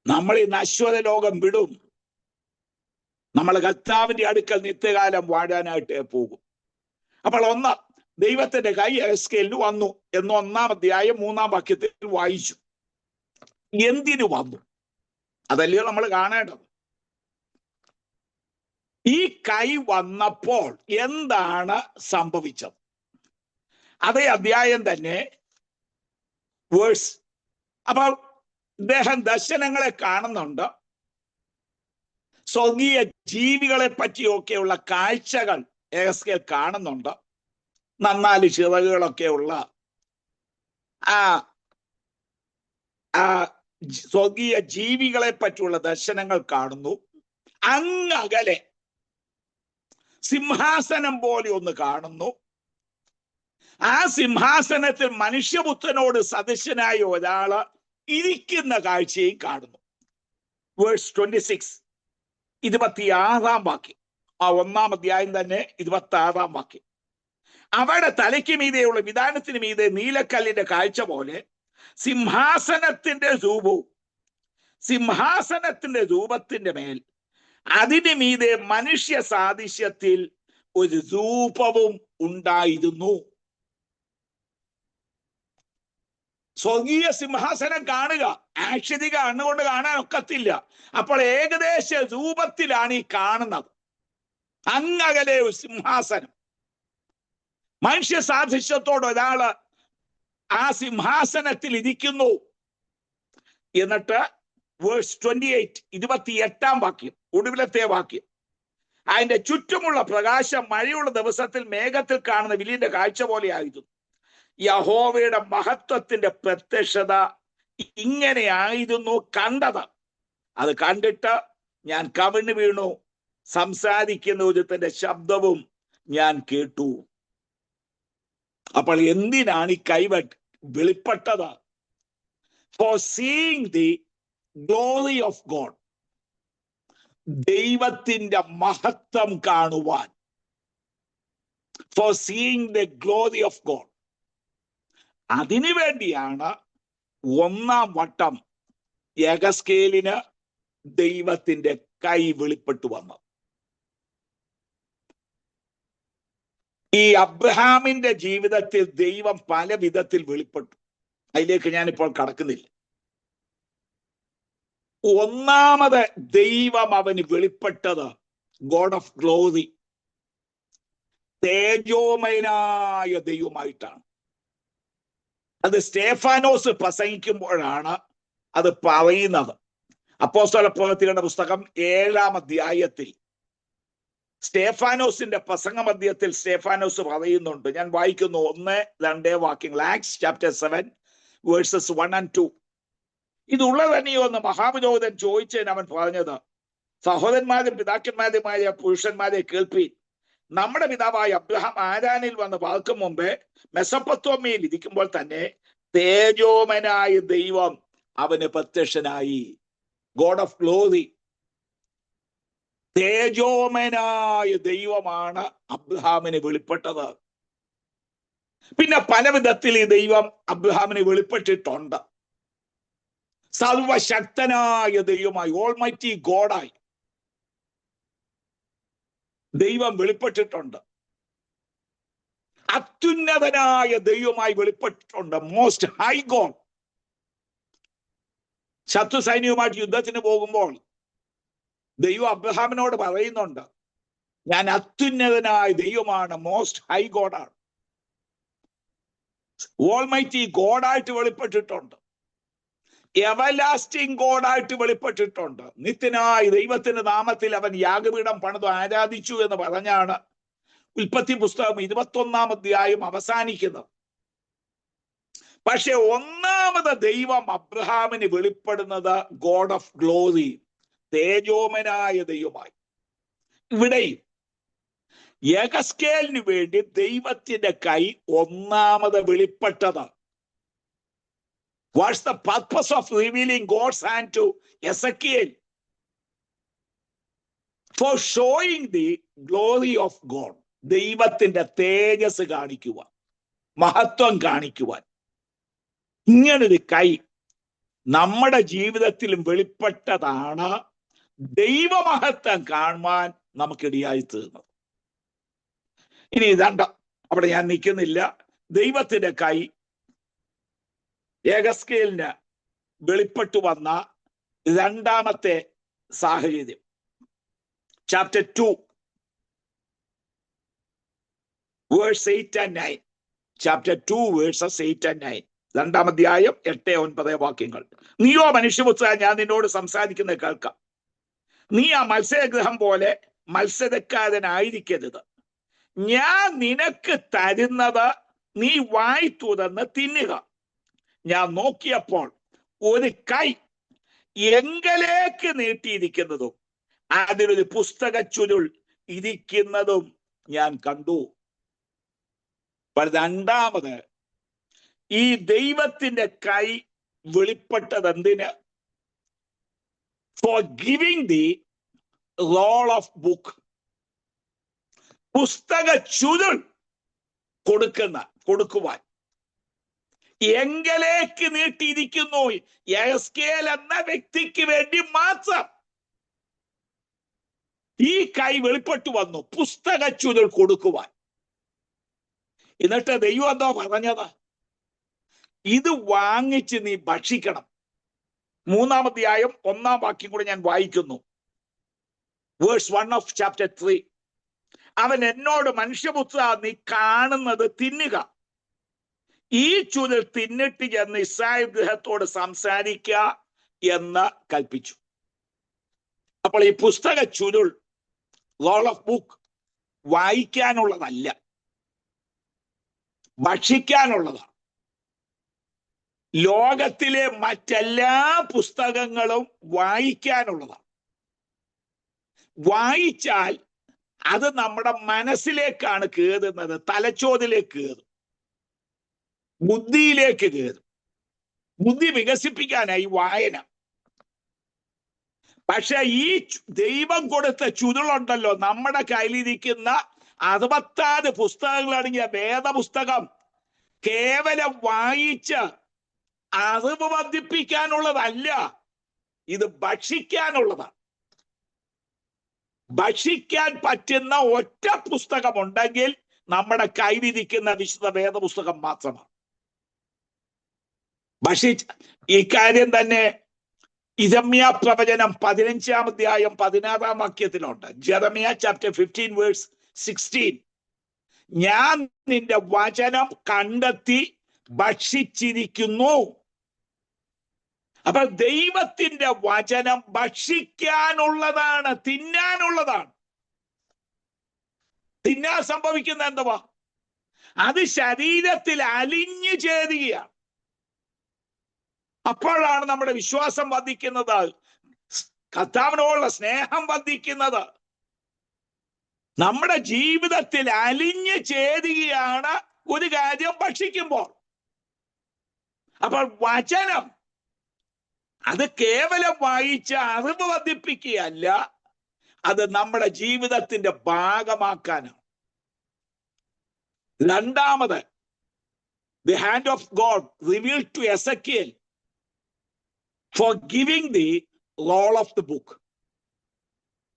നമ്മൾ ഈ നശ്വര ലോകം വിടും. നമ്മൾ കർത്താവിന്റെ അടുക്കൽ നിത്യകാലം വാഴാനായിട്ട് പോകും. അപ്പോൾ ദൈവത്തിന്റെ കൈ എസ്കേലിന് വന്നു എന്ന് 1-ാം അധ്യായം 3-ാം വാക്യത്തിൽ വായിച്ചു. എന്തിനു വന്നു? അതല്ലയോ നമ്മൾ കാണേണ്ടത്. ഈ കൈ വന്നപ്പോൾ എന്താണ് സംഭവിച്ചത്? അതേ അധ്യായം തന്നെ വേഴ്സ്. അപ്പോൾ ഇദ്ദേഹം ദർശനങ്ങളെ കാണുന്നുണ്ട്. സ്വർഗീയ ജീവികളെ പറ്റിയൊക്കെയുള്ള കാഴ്ചകൾ എസ്കേൽ കാണുന്നുണ്ട്. 4 ചിറകുകളൊക്കെയുള്ള സ്വർഗീയ ജീവികളെ പറ്റിയുള്ള ദർശനങ്ങൾ കാണുന്നു. അങ്ങകലെ സിംഹാസനം പോലെ ഒന്ന് കാണുന്നു. ആ സിംഹാസനത്തിൽ മനുഷ്യപുത്രനോട് സദൃശനായ ഒരാള് ഇരിക്കുന്ന കാഴ്ചയും കാണുന്നു. വേഴ്സ് 26, 26-ാം വാക്യം. ആ 1-ാം അധ്യായം തന്നെ 26-ാം വാക്യം. അവിടെ തലയ്ക്ക് മീതെയുള്ള വിധാനത്തിന് മീതെ നീലക്കല്ലിന്റെ കാഴ്ച പോലെ സിംഹാസനത്തിന്റെ രൂപത്തിന്റെ മേൽ അതിന് മീതെ മനുഷ്യ സാദൃശ്യത്തിൽ ഒരു രൂപവും ഉണ്ടായിരുന്നു. സ്വർഗീയ സിംഹാസനം കാണുക, ആക്ഷരിക കണ്ണുകൊണ്ട് കാണാൻ ഒക്കത്തില്ല. അപ്പോൾ ഏകദേശ രൂപത്തിലാണ് ഈ കാണുന്നത്. അങ്ങകലെ ഒരു സിംഹാസനം, മനുഷ്യ സാദൃശ്യത്തോട് ഒരാള് ആ സിംഹാസനത്തിൽ ഇരിക്കുന്നു. എന്നിട്ട് വേഴ്സ് 28, 28-ാം വാക്യം, ഒടുവിലത്തെ വാക്യം. അതിന്റെ ചുറ്റുമുള്ള പ്രകാശം മഴയുള്ള ദിവസത്തിൽ മേഘത്തിൽ കാണുന്ന വില്ലിന്റെ കാഴ്ച പോലെ ആയിരുന്നു. യഹോവയുടെ മഹത്വത്തിന്റെ പ്രത്യക്ഷത ഇങ്ങനെയായിരുന്നു കണ്ടത്. അത് കണ്ടിട്ട് ഞാൻ കവിണ്ണു വീണു. സംസാരിക്കുന്ന ഒരുത്തന്റെ ശബ്ദവും ഞാൻ കേട്ടു. അപ്പോൾ എന്തിനാണ് ഈ കൈ വെളിപ്പെട്ടത്? For seeing the glory of God, ദൈവത്തിന്റെ മഹത്വം കാണുവാൻ. For seeing the glory of God. അതിനു വേണ്ടിയാണ് 1-ാം വട്ടം യഗസ്കേലിന് ദൈവത്തിന്റെ കൈ വെളിപ്പെട്ടു വന്നത്. ഈ അബ്രഹാമിന്റെ ജീവിതത്തിൽ ദൈവം പല വിധത്തിൽ വെളിപ്പെട്ടു. അതിലേക്ക് ഞാനിപ്പോൾ കടക്കുന്നില്ല. ഒന്നാമത് ദൈവം അവന് വെളിപ്പെട്ടത് ഗോഡ് ഓഫ് ഗ്ലോറി, തേജോമയനായ ദൈവമായിട്ടാണ്. അത് സ്തേഫാനോസ് പ്രസംഗിക്കുമ്പോഴാണ് അത് പറയുന്നത്. അപ്പോസ്തല പ്രവൃത്തികളുടെ പുസ്തകം 7-ാം അധ്യായത്തിൽ സ്തേഫാനോസിന്റെ പ്രസംഗ മധ്യത്തിൽ സ്തേഫാനോസ് പറയുന്നുണ്ട്. ഞാൻ വായിക്കുന്നു 1-2 വാക്യങ്ങൾ. Acts chapter 7 versus 1 and 2. ഇതുള്ളത് തന്നെയോ എന്ന് മഹാപുരോഹിതൻ ചോദിച്ചതിന് അവൻ പറഞ്ഞത്, സഹോദരന്മാരും പിതാക്കന്മാരുമായ പുരുഷന്മാരെ കേൾപ്പീൻ. നമ്മുടെ പിതാവായ അബ്രഹാം ആരാനിൽ വന്ന് പാർക്കും മുമ്പേ മെസൊപ്പൊത്താമ്യയിൽ ഇരിക്കുമ്പോൾ തന്നെ തേജോമനായ ദൈവം അവന് പ്രത്യക്ഷനായി. ഗോഡ് ഓഫ് ഗ്ലോറി, തേജോമനായ ദൈവമാണ് അബ്രഹാമിന് വെളിപ്പെട്ടത്. പിന്നെ പല വിധത്തിൽ ഈ ദൈവം അബ്രഹാമിന് വെളിപ്പെട്ടിട്ടുണ്ട്. സർവശക്തനായ ദൈവമായി, ഓൾമൈറ്റി ഗോഡായി ദൈവം വെളിപ്പെട്ടിട്ടുണ്ട്. അത്യുന്നതനായ ദൈവമായി വെളിപ്പെട്ടിട്ടുണ്ട്. Most high God. ശത്രു സൈന്യവുമായിട്ട് യുദ്ധത്തിന് പോകുമ്പോൾ ദൈവം അബ്രഹാമിനോട് പറയുന്നുണ്ട്, ഞാൻ അത്യുന്നതനായ ദൈവമാണ്, മോസ്റ്റ് ഹൈ ഗോഡാണ്. ഓൾമൈറ്റി ഗോഡായിട്ട് വെളിപ്പെട്ടിട്ടുണ്ട്. എവർലാസ്റ്റിംഗ് ഗോഡായിട്ട് വെളിപ്പെട്ടിട്ടുണ്ട്. നിത്യനായ ദൈവത്തിന്റെ നാമത്തിൽ അവൻ യാഗപീഠം പണിതു ആരാധിച്ചു എന്ന് പറഞ്ഞാണ് ഉൽപ്പത്തി പുസ്തകം 21-ാം അധ്യായം അവസാനിക്കുന്നത്. പക്ഷെ ഒന്നാമത് ദൈവം അബ്രഹാമിന് വെളിപ്പെടുന്നത് ഗോഡ് ഓഫ് ഗ്ലോറി, തേജോമനായ ദൈവമായി. ഇവിടെയും യെഹെസ്കേലിന് വേണ്ടി ദൈവത്തിന്റെ കൈ ഒന്നാമത് വെളിപ്പെട്ടത്. What's the purpose of revealing God's hand to Ezekiel? For showing the glory of God. ദൈവത്തിന്റെ തേജസ് കാണിക്കുവാൻ, മഹത്വം കാണിക്കുവാൻ. ഇങ്ങനൊരു കൈ നമ്മുടെ ജീവിതത്തിലും വെളിപ്പെട്ടതാണ് ദൈവമഹത്വം കാണുവാൻ നമുക്കിടയായി തീർന്നത്. ഇനി ഇതണ്ട, അവിടെ ഞാൻ നിൽക്കുന്നില്ല. ദൈവത്തിന്റെ കൈ യെഹെസ്കേലിന് വെളിപ്പെട്ടു വന്ന രണ്ടാമത്തെ സാഹചര്യം, chapter 2 verse 8 and 9. Chapter 2 verses 8 and 9. 2-ാം അധ്യായം 8-9 വാക്യങ്ങൾ. നീയോ മനുഷ്യപുത്ര, ഞാൻ നിന്നോട് സംസാരിക്കുന്നത് കേൾക്കാം. നീ ആ മത്സ്യഗ്രഹം പോലെ മത്സ്യക്കാരനായിരിക്കരുത്. ഞാൻ നിനക്ക് തരുന്നത് നീ വായി തുറന്ന് തിന്നുക. ഞാൻ നോക്കിയപ്പോൾ ഒരു കൈ എങ്കലേക്ക് നീട്ടിയിരിക്കുന്നതും അതിലൊരു പുസ്തക ചുരുൾ ഇരിക്കുന്നതും ഞാൻ കണ്ടു. രണ്ടാമത് ഈ ദൈവത്തിന്റെ കൈ വെളിപ്പെട്ടത് എന്തിന്? For giving the role of book, പുസ്തക ചുരുൾ കൊടുക്കുവാൻ. എങ്കലേക്ക് നീട്ടിയിരിക്കുന്നു യെഹെസ്കേൽ എന്ന വ്യക്തിക്ക് വേണ്ടി മാത്രം ഈ കൈ വെളിപ്പെട്ടു വന്നു, പുസ്തക ചുരുൾ കൊടുക്കുവാൻ. എന്നിട്ട് ദൈവം എന്തോ പറഞ്ഞത്? ഇത് വാങ്ങിച്ച് നീ ഭക്ഷിക്കണം. 3-ാം അധ്യായം 1-ാം വാക്യം കൂടെ ഞാൻ വായിക്കുന്നു. Verse 1 of chapter 3. അവൻ എന്നോട്, മനുഷ്യപുത്ര, നീ കാണുന്നത് തിന്നുക. ഈ ചുരുൾ തിന്നിട്ട് ചെന്ന് ഇസ്രായേൽ ഗൃഹത്തോട് സംസാരിക്കുക എന്ന് കൽപ്പിച്ചു. അപ്പോൾ ഈ പുസ്തക ചുരുൾ, റോൾ ഓഫ് ബുക്ക്, വായിക്കാനുള്ളതല്ല, ഭക്ഷിക്കാനുള്ളതാണ്. ലോകത്തിലെ മറ്റെല്ലാ പുസ്തകങ്ങളും വായിക്കാനുള്ളതാണ്. വായിച്ചാൽ അത് നമ്മുടെ മനസ്സിലേക്കാണ് കയറുന്നത്, തലച്ചോറിലേക്ക് കയറും, ബുദ്ധിയിലേക്ക് കയറും. ബുദ്ധി വികസിപ്പിക്കാനായി വായന. പക്ഷെ ഈ ദൈവം കൊടുത്ത ചുരുളുണ്ടല്ലോ, നമ്മുടെ കയ്യിലിരിക്കുന്ന 66 പുസ്തകങ്ങളടങ്ങിയ വേദപുസ്തകം കേവലം വായിച്ച് അറിവ് വർദ്ധിപ്പിക്കാനുള്ളതല്ല, ഇത് ഭക്ഷിക്കാനുള്ളതാണ്. ഭക്ഷിക്കാൻ പറ്റുന്ന ഒറ്റ പുസ്തകമുണ്ടെങ്കിൽ നമ്മുടെ കയ്യിലിരിക്കുന്ന വിശുദ്ധ വേദപുസ്തകം മാത്രമാണ്. ഈ കാര്യം തന്നെ ഇരമ്യാ പ്രവചനം 15-ാം അധ്യായം 16-ാം വാക്യത്തിലുണ്ട്. Jeremiah chapter 15 verse 16. ഞാൻ നിന്റെ വചനം കണ്ടെത്തി ഭക്ഷിച്ചിരിക്കുന്നു. അപ്പൊ ദൈവത്തിന്റെ വചനം ഭക്ഷിക്കാനുള്ളതാണ്, തിന്നാനുള്ളതാണ്. തിന്നാൻ സംഭവിക്കുന്ന എന്തുവാ? അത് ശരീരത്തിൽ അലിഞ്ഞു ചേരുകയാണ്. അപ്പോഴാണ് നമ്മുടെ വിശ്വാസം വർദ്ധിക്കുന്നത്, കർത്താവിനോടുള്ള സ്നേഹം വർദ്ധിക്കുന്നത്. നമ്മുടെ ജീവിതത്തിൽ അലിഞ്ഞു ചേരുകയാണ് ഒരു കാര്യം ഭക്ഷിക്കുമ്പോൾ. അപ്പോൾ വചനം അത് കേവലം വായിച്ച അറിവ് വർദ്ധിപ്പിക്കുകയല്ല, അത് നമ്മുടെ ജീവിതത്തിന്റെ ഭാഗമാക്കാനാണ്. രണ്ടാമത്, the hand of God revealed to Ezekiel for giving the roll of the book.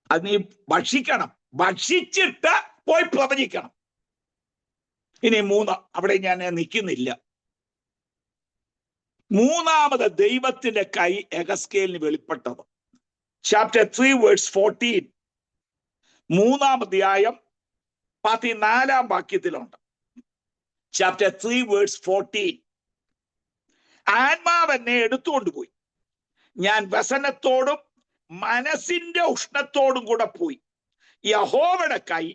അത് നീ ഭക്ഷിക്കണം, ഭക്ഷിച്ചിട്ട് പോയി പ്രവചിക്കണം. ഇനി 3, അവിടെ ഞാൻ നിൽക്കുന്നില്ല. മൂന്നാമത് ദൈവത്തിന്റെ കൈ യെഹെസ്കേലിന് വെളിപ്പെട്ടത് ചാപ്റ്റർ 3 വേഴ്സ് 14. 3-ാം അധ്യായം 14-ാം വാക്യത്തിലുണ്ട്. Chapter 3 verse 14. ആത്മാവ് എന്നെ എടുത്തുകൊണ്ടുപോയി, ഞാൻ വ്യസനത്തോടും മനസ്സിന്റെ ഉഷ്ണത്തോടും കൂടെ പോയി. യഹോവയുടെ കൈ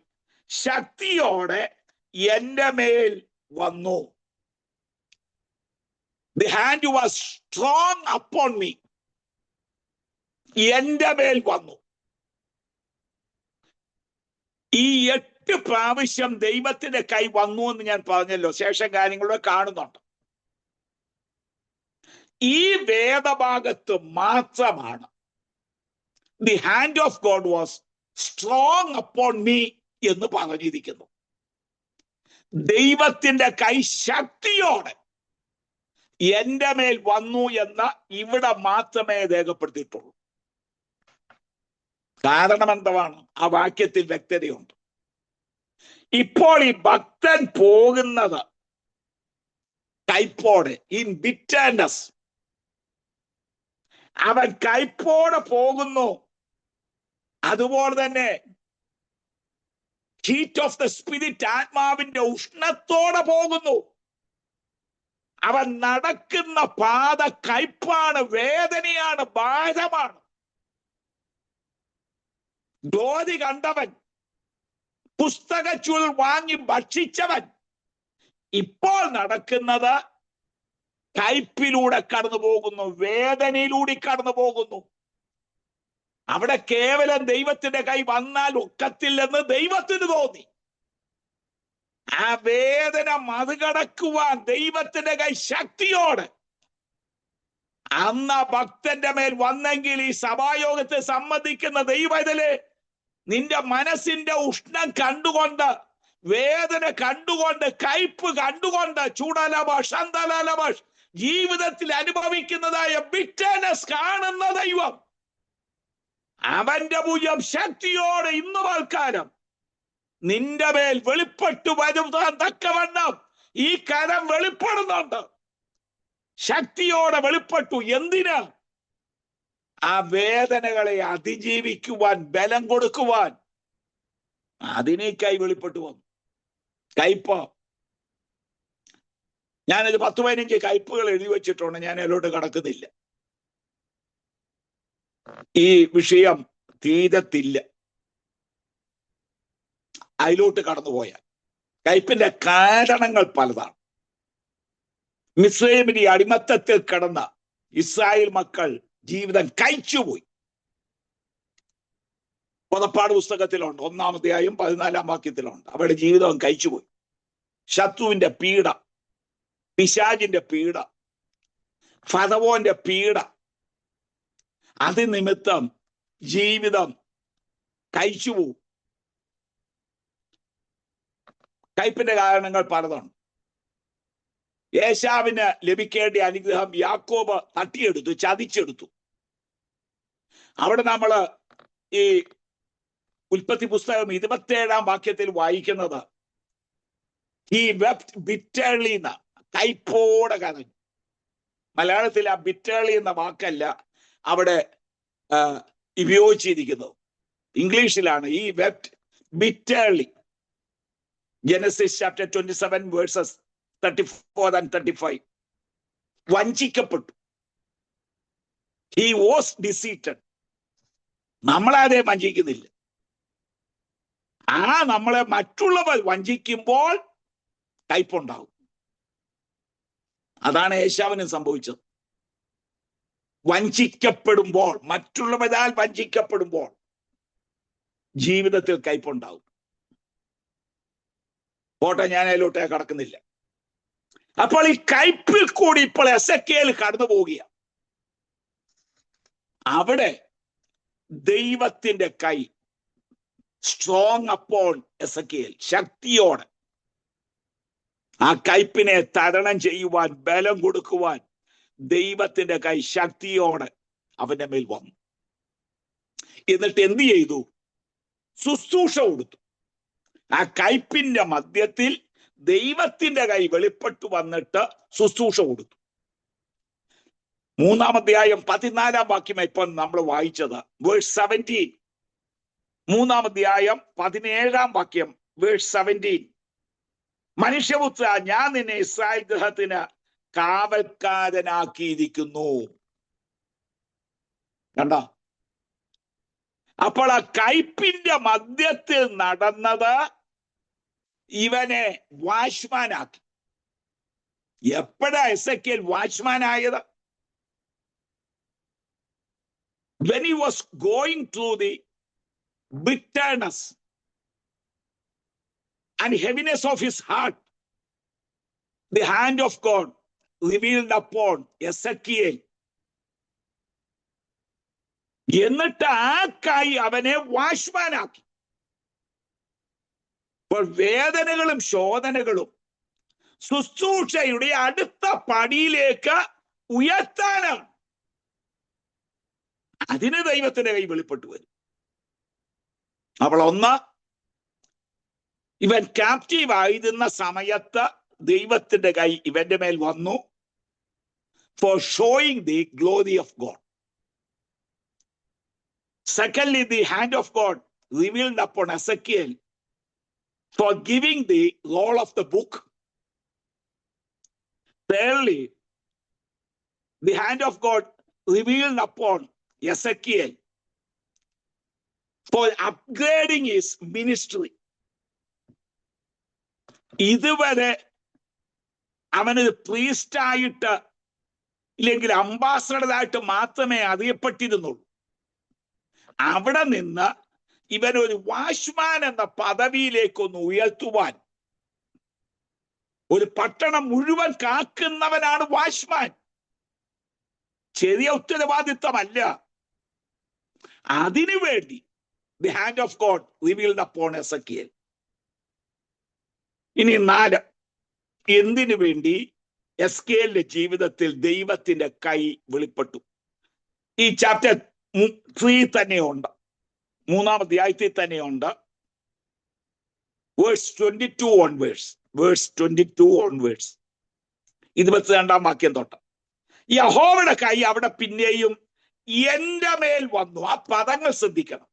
ശക്തിയോടെ എന്റെ മേൽ വന്നു. The hand was strong upon me. എന്റെ മേൽ വന്നു. ഈ 8 പ്രാവശ്യം ദൈവത്തിന്റെ കൈ വന്നു എന്ന് ഞാൻ പറഞ്ഞല്ലോ. ശേഷം കാര്യങ്ങളൂടെ കാണുന്നുണ്ട്. ഈ വേദഭാഗത്ത് മാത്രമാണ് the hand of God was strong upon me എന്ന് പറഞ്ഞിരിക്കുന്നു. ദൈവത്തിന്റെ കൈ ശക്തിയോടെ എന്റെ മേൽ വന്നു എന്ന് ഇവിടെ മാത്രമേ രേഖപ്പെടുത്തിയിട്ടുള്ളൂ. കാരണം എന്താണ്? ആ വാക്യത്തിൽ വ്യക്തതയുണ്ട്. ഇപ്പോൾ ഈ ഭക്തൻ പോകുന്നത് കൈപ്പോടെ, ഇൻ ബിറ്റർനെസ്. അവൻ കൈപ്പോടെ പോകുന്നു. അതുപോലെ തന്നെ ഹീറ്റ് ഓഫ് ദ സ്പിരിറ്റ്, ആത്മാവിന്റെ ഉഷ്ണത്തോടെ പോകുന്നു. അവൻ നടക്കുന്ന പാത കയ്പാണ്, വേദനയാണ്, ഭാരമാണ്. ജ്യോതി കണ്ടവൻ, പുസ്തകച്ചുരുൾ വാങ്ങി ഭക്ഷിച്ചവൻ ഇപ്പോൾ നടക്കുന്നത് കയ്പിലൂടെ കടന്നു പോകുന്നു, വേദനയിലൂടെ കടന്നു പോകുന്നു. അവിടെ കേവലം ദൈവത്തിന്റെ കൈ വന്നാൽ ഒക്കത്തില്ലെന്ന് ദൈവത്തിന് തോന്നി. ആ വേദന മറികടക്കുവാൻ ദൈവത്തിന്റെ കൈ ശക്തിയോടെ അന്ന് ഭക്തന്റെ മേൽ വന്നെങ്കിൽ ഈ സഭായോഗത്തെ സംബന്ധിക്കുന്ന ദൈവത്തിലെ നിന്റെ മനസ്സിന്റെ ഉഷ്ണം കണ്ടുകൊണ്ട്, വേദന കണ്ടുകൊണ്ട്, കയ്പ് കണ്ടുകൊണ്ട്, ചൂടലഭാഷ് അന്തലഭാഷ് ജീവിതത്തിൽ അനുഭവിക്കുന്നതായ ബിറ്റർനെസ് കാണുന്ന ദൈവം അവന്റെ ഭുജം ശക്തിയോടെ ഇന്ന് വൽക്കാലം നിന്റെ മേൽ വെളിപ്പെട്ടു വരുത്താൻ തക്കവണ്ണം ഈ കരം വെളിപ്പെടുന്നുണ്ട്. ശക്തിയോടെ വെളിപ്പെട്ടു. എന്തിന്? ആ വേദനകളെ അതിജീവിക്കുവാൻ, ബലം കൊടുക്കുവാൻ. അതിനെ കൈ വെളിപ്പെട്ടു വന്നു. കയ്പ്, ഞാനത് 10-15 കയ്പുകൾ എഴുതി വെച്ചിട്ടുണ്ട്. ഞാൻ അതിലോട്ട് കടക്കുന്നില്ല. ഈ വിഷയം തീരത്തില്ല അതിലോട്ട് കടന്നുപോയാൽ. കയ്പിന്റെ കാരണങ്ങൾ പലതാണ്. മിസ്രൈമിന്റെ അടിമത്തത്തിൽ കിടന്ന ഇസ്രായേൽ മക്കൾ ജീവിതം കഴിച്ചുപോയി. പുറപ്പാട് പുസ്തകത്തിലുണ്ട്, 1-ാം അധ്യായം 14-ാം വാക്യത്തിലുണ്ട്. അവരുടെ ജീവിതം കഴിച്ചുപോയി. ശത്രുവിന്റെ പീഡ, പിശാചിന്റെ പീഡ, ഫറവോന്റെ പീഡ, അത് നിമിത്തം ജീവിതം കഴിച്ചുപോകും. കയ്പിന്റെ കാരണങ്ങൾ പലതാണ്. ഏശാവിന് ലഭിക്കേണ്ട അനുഗ്രഹം യാക്കോബ് തട്ടിയെടുത്തു, ചതിച്ചെടുത്തു. അവിടെ നമ്മള് ഈ ഉൽപ്പത്തി പുസ്തകം 27-ാം വാക്യത്തിൽ വായിക്കുന്നത് he wept bitterly എന്ന, കയ്പോടെ കരഞ്ഞു. മലയാളത്തിൽ ആ bitterly എന്ന വാക്കല്ല അവിടെ ഉപയോഗിച്ചിരിക്കുന്നത്, ഇംഗ്ലീഷിലാണ്. he wept bitterly. Genesis chapter 27 verses 34 and 35. വഞ്ചിക്കപ്പെട്ടു. he was deceived. നമ്മളാരെ വഞ്ചിക്കുന്നില്ല. നമ്മളെ മറ്റുള്ളവർ വഞ്ചിക്കുമ്പോൾ കയ്പുണ്ടാവും. അതാണ് ഏശാവിന് സംഭവിച്ചത്. വഞ്ചിക്കപ്പെടുമ്പോൾ, മറ്റുള്ളവരാൽ വഞ്ചിക്കപ്പെടുമ്പോൾ ജീവിതത്തിൽ കയ്പുണ്ടാവും. പോട്ടെ, ഞാൻ അതിലോട്ട് കടക്കുന്നില്ല. അപ്പോൾ ഈ കയ്പിൽ കൂടി ഇപ്പോൾ എസെക്കിയേൽ കടന്നു പോവുകയാണ്. അവിടെ ദൈവത്തിന്റെ കൈ സ്ട്രോങ് അപ്പോൺ എസെക്കിയേൽ, ശക്തിയോടെ ആ കയ്പിനെ തരണം ചെയ്യുവാൻ, ബലം കൊടുക്കുവാൻ ദൈവത്തിന്റെ കൈ ശക്തിയോടെ അവന്റെ മേൽ വന്നു. എന്നിട്ട് എന്ത് ചെയ്തു? ശുശ്രൂഷ കൊടുത്തു. ആ കയ്പിന്റെ മധ്യത്തിൽ ദൈവത്തിന്റെ കൈ വെളിപ്പെട്ടു വന്നിട്ട് ശുശ്രൂഷ കൊടുത്തു. 3-ാം അധ്യായം 14-ാം വാക്യം ഇപ്പം നമ്മൾ വായിച്ചത്, വേഴ്സ് 17. 3-ാം അധ്യായം 17-ാം വാക്യം, വേഴ്സ് 17. മനുഷ്യപുത്ര, ഞാൻ നിന്നെ ഇസ്രായേൽ ഗൃഹത്തിന് കാവൽക്കാരനാക്കിയിരിക്കുന്നു. കണ്ടോ? അപ്പോൾ ആ കയ്പിന്റെ മധ്യത്തിൽ നടന്നത് ഇവനെ വാച്ച്മാനാക്കി. എപ്പോഴാ എസെക്കിയേൽ വാച്ച്മാൻ ആയത്? When he was going through the bitterness and heaviness of his heart, the hand of God revealed upon Ezekiel. എന്നിട്ട് ആ കൈ അവനെ വാച്ച്മാനാക്കി. അപ്പോൾ വേദനകളും ശോധനകളും ശുശ്രൂഷയുടെ അടുത്ത പടിയിലേക്ക് ഉയർത്താനാണ്. അതിന് ദൈവത്തിന്റെ കൈ വെളിപ്പെട്ടു വരും. അപ്പോൾ ഒന്ന്, ഇവൻ ക്യാപ്റ്റീവ് ആയിരുന്ന സമയത്ത് ദൈവത്തിന്റെ കൈ ഇവന്റെ മേൽ വന്നു, four showing the glory of God. Secondly, the hand of God revealed upon Ezekiel for giving the roll of the book. Thirdly, the hand of God revealed upon Ezekiel for upgrading his ministry. ഇതുവരെ അവനൊരു priest ആയിട്ട് ഇല്ലെങ്കിൽ അംബാസഡറായിട്ട് മാത്രമേ അറിയപ്പെട്ടിരുന്നുള്ളൂ. അവിടെ നിന്ന് ഇവൻ ഒരു watchman എന്ന പദവിയിലേക്കൊന്ന് ഉയർത്തുവാൻ, ഒരു പട്ടണം മുഴുവൻ കാക്കുന്നവനാണ് വാച്ച്മാൻ. ചെറിയ ഉത്തരവാദിത്വമല്ല. അതിനുവേണ്ടി the hand of God revealed upon Ezekiel. ഇനി 4, എന്തിനു വേണ്ടി എസെക്കിയേലിന്റെ ജീവിതത്തിൽ ദൈവത്തിന്റെ കൈ വെളിപ്പെട്ടു? ഈ ചാപ്റ്റർ 3 തന്നെയുണ്ട്, 3-ാം അധ്യായത്തിൽ തന്നെയുണ്ട്. വേഴ്സ് 22 ഓൺവേഴ്സ്, വേഴ്സ് 22 ഓൺവേഴ്സ്, 22-ാം വാക്യം തൊട്ട്. യഹോവയുടെ കൈ അവിടെ പിന്നെയും എന്റെ മേൽ വന്നു. ആ പദങ്ങൾ ശ്രദ്ധിക്കണം.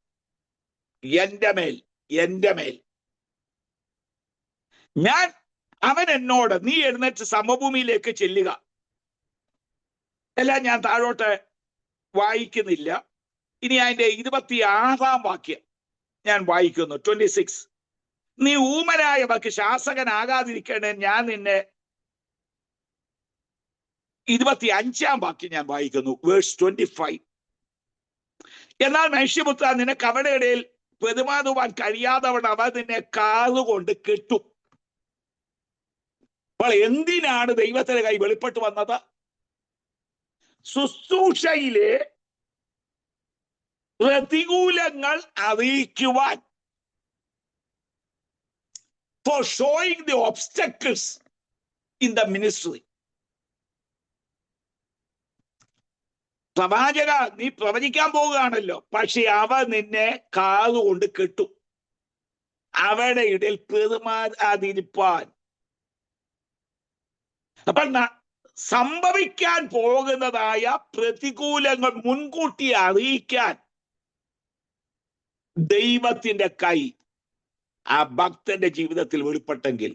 എന്റെ മേൽ, എന്റെ മേൽ. അവൻ എന്നോട്, നീ എഴുന്നേറ്റ് സമഭൂമിയിലേക്ക് ചെല്ലുക. എല്ലാം ഞാൻ താഴോട്ട് വായിക്കുന്നില്ല. ഇനി അതിന്റെ 26-ാം വാക്യം ഞാൻ വായിക്കുന്നു. 26, നീ ഊമനായവർക്ക് ശാസകനാകാതിരിക്കണേ ഞാൻ നിന്നെ. 25-ാം വാക്യം ഞാൻ വായിക്കുന്നു, വേഴ്സ് 25. എന്നാൽ മനുഷ്യപുത്ര, നിനക്ക് അവരുടെ ഇടയിൽ പെരുമാറുവാൻ കഴിയാത്തവൻ അവ നിന്നെ കാറുകൊണ്ട് കെട്ടും. അപ്പോൾ എന്തിനാണ് ദൈവത്തിന്റെ കൈ വെളിപ്പെട്ടു വന്നത്? ശുശ്രൂഷയിലെ പ്രതികൂലങ്ങൾ അറിയിക്കുവാൻ, for showing the obstacles in the ministry. പ്രവാചക, നീ പ്രവചിക്കാൻ പോവുകയാണല്ലോ, പക്ഷെ അവ നിന്നെ കാതുകൊണ്ട് കെട്ടും, അവരുടെ ഇടയിൽ പെരുമാറാതിരിപ്പാൻ. അപ്പൊ സംഭവിക്കാൻ പോകുന്നതായ പ്രതികൂലങ്ങൾ മുൻകൂട്ടി അറിയിക്കാൻ ദൈവത്തിന്റെ കൈ ആ ഭക്തന്റെ ജീവിതത്തിൽ വെളിപ്പെട്ടെങ്കിൽ,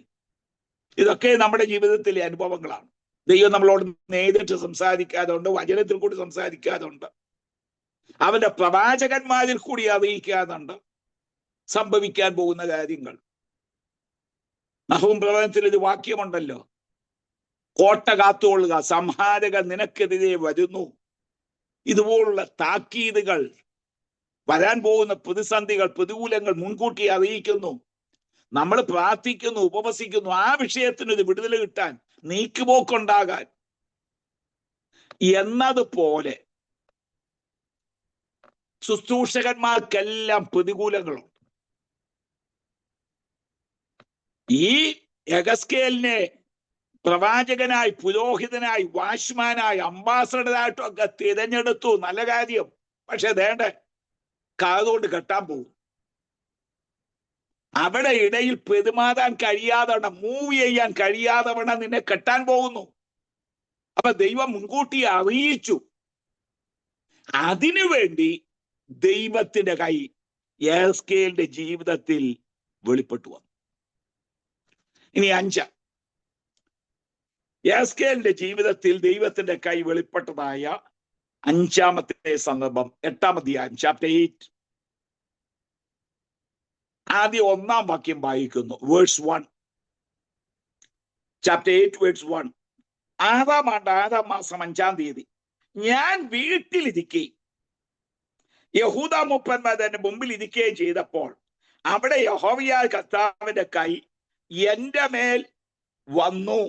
ഇതൊക്കെ നമ്മുടെ ജീവിതത്തിലെ അനുഭവങ്ങളാണ്. ദൈവം നമ്മളോട് നേരിട്ട് സംസാരിക്കാതുണ്ട്, വചനത്തിൽ കൂടി സംസാരിക്കാതുണ്ട്, അവന്റെ പ്രവാചകന്മാരിൽ കൂടി അറിയിക്കാതുണ്ട് സംഭവിക്കാൻ പോകുന്ന കാര്യങ്ങൾ. നഹൂം പ്രവചനത്തിൽ ഒരു വാക്യമുണ്ടല്ലോ, കോട്ട കാത്തുകൊള്ളുക, സംഹാരകർ നിനക്കെതിരെ വരുന്നു. ഇതുപോലുള്ള താക്കീതുകൾ, വരാൻ പോകുന്ന പ്രതിസന്ധികൾ, പ്രതികൂലങ്ങൾ മുൻകൂട്ടി അറിയിക്കുന്നു. നമ്മൾ പ്രാർത്ഥിക്കുന്നു, ഉപവസിക്കുന്നു, ആ വിഷയത്തിനൊരു വിടുതൽ കിട്ടാൻ, നീക്കുപോക്കുണ്ടാകാൻ. എന്നതുപോലെ ശുശ്രൂഷകന്മാർക്കെല്ലാം പ്രതികൂലങ്ങളുണ്ട്. ഈ യഹസ്കേലിനെ പ്രവാചകനായി, പുരോഹിതനായി, വാച്ച്മാനായി, അംബാസഡറായിട്ടൊക്കെ തിരഞ്ഞെടുത്തു. നല്ല കാര്യം. പക്ഷെ വേണ്ടേ, കാതുകൊണ്ട് കെട്ടാൻ പോകും. അവിടെ ഇടയിൽ പെരുമാറാൻ കഴിയാതവണ്ണം, മൂവ് ചെയ്യാൻ കഴിയാതവണ്ണം നിന്നെ കെട്ടാൻ പോകുന്നു. അപ്പൊ ദൈവം മുൻകൂട്ടി അറിയിച്ചു. അതിനുവേണ്ടി ദൈവത്തിന്റെ കൈ യഹസ്കേലിന്റെ ജീവിതത്തിൽ വെളിപ്പെട്ടു വന്നു. ഇനി 5, യഹസ്കേലിന്റെ ജീവിതത്തിൽ ദൈവത്തിന്റെ കൈ വെളിപ്പെട്ടതായ 5-ാമത്തെ സന്ദർഭം 8-ാം അധ്യായം, ചാപ്റ്റർ 8, ആദ്യം 1-ാം വാക്യം വായിക്കുന്നു, വേഴ്സ് 1. Chapter 8 verse 1. ആറാം ആണ്ട് 6-ാം മാസം 5-ാം തീയതി ഞാൻ വീട്ടിലിരിക്കെ യഹൂദ മൂപ്പന്മാർ എന്റെ മുമ്പിൽ ഇരിക്കുകയും ചെയ്തപ്പോൾ അവിടെ യഹോവയായ കർത്താവിന്റെ കൈ എന്റെ മേൽ വന്നു.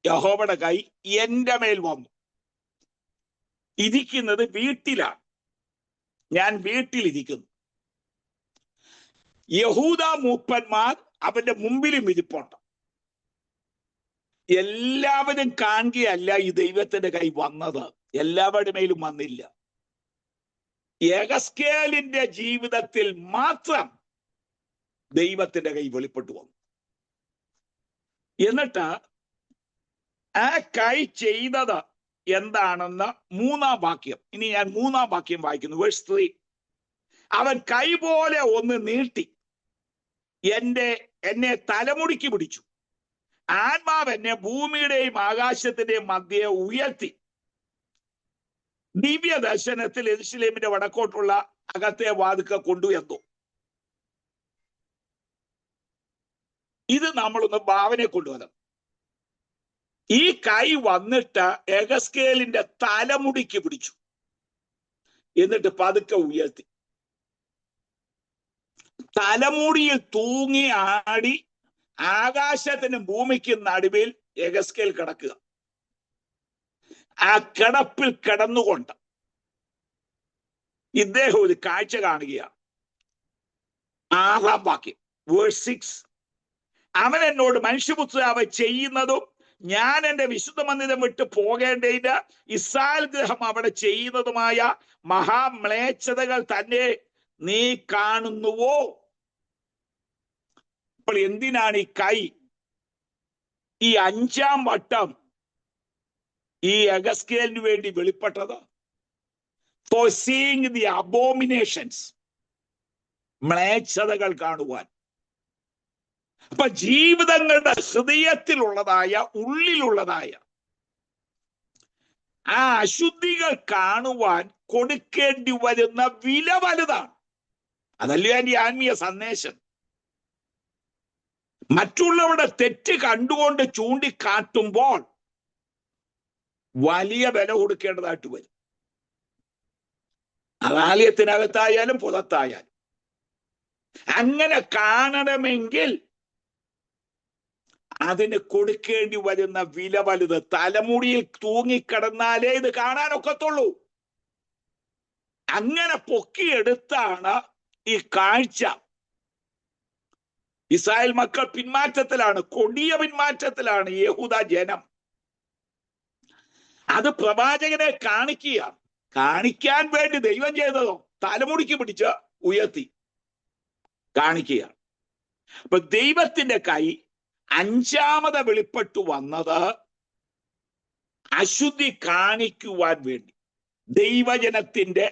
യഹോവയുടെ കൈ എന്റെ മേൽ വന്നു. ഇരിക്കുന്നത് വീട്ടിലാണ്, ഞാൻ വീട്ടിലിരിക്കുന്നു. യഹൂദ മൂപ്പന്മാർ അവന്റെ മുമ്പിലും ഇരിപ്പുണ്ട്. എല്ലാവരും കാണുകയല്ല ഈ ദൈവത്തിന്റെ കൈ വന്നത്, എല്ലാവരുടെ മേലും വന്നില്ല. യെഹെസ്കേലിന്റെ ജീവിതത്തിൽ മാത്രം ദൈവത്തിന്റെ കൈ വെളിപ്പെട്ടു വന്നു. എന്നിട്ട് ആ കൈ ചെയ്തത് എന്താണെന്ന് 3-ാം വാക്യം, ഇനി ഞാൻ 3-ാം വാക്യം വായിക്കുന്നു, വേഴ്സ് 3. അവൻ കൈ പോലെ ഒന്ന് നീട്ടി എന്നെ തലമുടിക്ക് പിടിച്ചു. ആത്മാവ് എന്നെ ഭൂമിയുടെയും ആകാശത്തിന്റെയും മധ്യേ ഉയർത്തി. ദിവ്യ ദർശനത്തിൽ യെരൂശലേമിന്റെ വടക്കോട്ടുള്ള അകത്തെ വാതിൽക്കൽ കൊണ്ടുവന്നു. ഇത് നമ്മളൊന്ന് ഭാവനയെ കൊണ്ടുവരണം. ഈ കൈ വന്നിട്ട് യെഹെസ്കേലിന്റെ തലമുടിക്ക് പിടിച്ചു, എന്നിട്ട് പതുക്കെ ഉയർത്തി. തലമുടിയിൽ തൂങ്ങി ആടി ആകാശത്തിനും ഭൂമിക്കും നടുവിൽ യെഹെസ്കേൽ കിടക്കുക. ആ കിടപ്പിൽ കിടന്നുകൊണ്ട് ഇദ്ദേഹം ഒരു കാഴ്ച കാണുകയാണ്. 6-ാം വാക്യം, വേഴ്സ് 6. അവൻ എന്നോട്, മനുഷ്യപുത്ര, അവ ചെയ്യുന്നതും ഞാൻ എന്റെ വിശുദ്ധ മന്ദിരം വിട്ട് പോകേണ്ടതിന് ഇസ്രായേൽ ഗൃഹം അവിടെ ചെയ്യുന്നതുമായ മഹാമ്ലേച്ഛതകൾ തന്നെ നീ കാണുന്നുവോ? അപ്പോൾ എന്തിനാണ് ഈ കൈ ഈ 5-ാം വട്ടം ഈ യെഹെസ്കേലിന് വേണ്ടി വെളിപ്പെട്ടത്? ഫോർ സീയിങ് ദി അബോമിനേഷൻസ്, മ്ലേച്ഛതകൾ കാണുവാൻ. അപ്പൊ ജീവിതങ്ങളുടെ ഹൃദയത്തിലുള്ളതായ, ഉള്ളിലുള്ളതായ ആ അശുദ്ധികൾ കാണുവാൻ കൊടുക്കേണ്ടി വരുന്ന വില വലുതാണ്. അതല്ലേ അതിന്റെ ആത്മീയ സന്ദേശം. മറ്റുള്ളവരുടെ തെറ്റ് കണ്ടുകൊണ്ട് ചൂണ്ടിക്കാട്ടുമ്പോൾ വലിയ വില കൊടുക്കേണ്ടതായിട്ട് വരും. അത് ആലയത്തിനകത്തായാലും പുറത്തായാലും. അങ്ങനെ കാണണമെങ്കിൽ അതിന് കൊടുക്കേണ്ടി വരുന്ന വില വലുത്. തലമുടിയിൽ തൂങ്ങിക്കിടന്നാലേ ഇത് കാണാനൊക്കത്തുള്ളൂ. അങ്ങനെ പൊക്കിയെടുത്താണ് ഈ കാഴ്ച. ഇസ്രായേൽ മക്കൾ പിന്മാറ്റത്തിലാണ്, കൊടിയ പിന്മാറ്റത്തിലാണ് യഹൂദ ജനം. അത് പ്രവാചകനെ കാണിക്കുകയാണ്. കാണിക്കാൻ വേണ്ടി ദൈവം ചെയ്തതോ തലമുടിക്ക് പിടിച്ച് ഉയർത്തി കാണിക്കുകയാണ്. അപ്പൊ ദൈവത്തിന്റെ കൈ 5-ാമത് വെളിപ്പെട്ടു വന്നത് അശുദ്ധി കാണിക്കുവാൻ വേണ്ടി, ദൈവജനത്തിന്റെ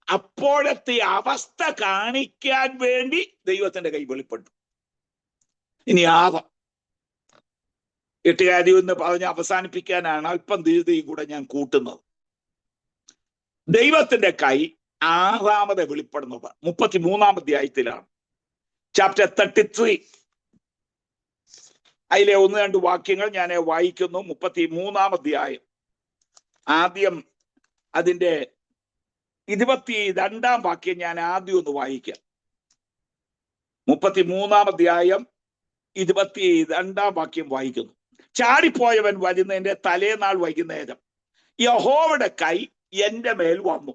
അപ്പോഴത്തെ അവസ്ഥ കാണിക്കാൻ വേണ്ടി ദൈവത്തിന്റെ കൈ വെളിപ്പെട്ടു. ഇനി 8 കാര്യം എന്ന് പറഞ്ഞ് അവസാനിപ്പിക്കാനാണ് അല്പം ധീരതയും കൂടെ ഞാൻ കൂട്ടുന്നത്. ദൈവത്തിന്റെ കൈ 6-ാമത് വെളിപ്പെടുന്നത് 33-ാം അധ്യായത്തിലാണ്, ചാപ്റ്റർ 33. അതിലെ 1-2 വാക്യങ്ങൾ ഞാൻ വായിക്കുന്നു. 33-ാം അധ്യായം ആദ്യം അതിന്റെ 22-ാം വാക്യം ഞാൻ ആദ്യം ഒന്ന് വായിക്കാം. 33-ാം അധ്യായം 22-ാം വാക്യം വായിക്കുന്നു. ചാടിപ്പോയവൻ വരുന്നതിന്റെ തലേനാൾ വൈകുന്നേരം യഹോവയുടെ കൈ എന്റെ മേൽ വന്നു.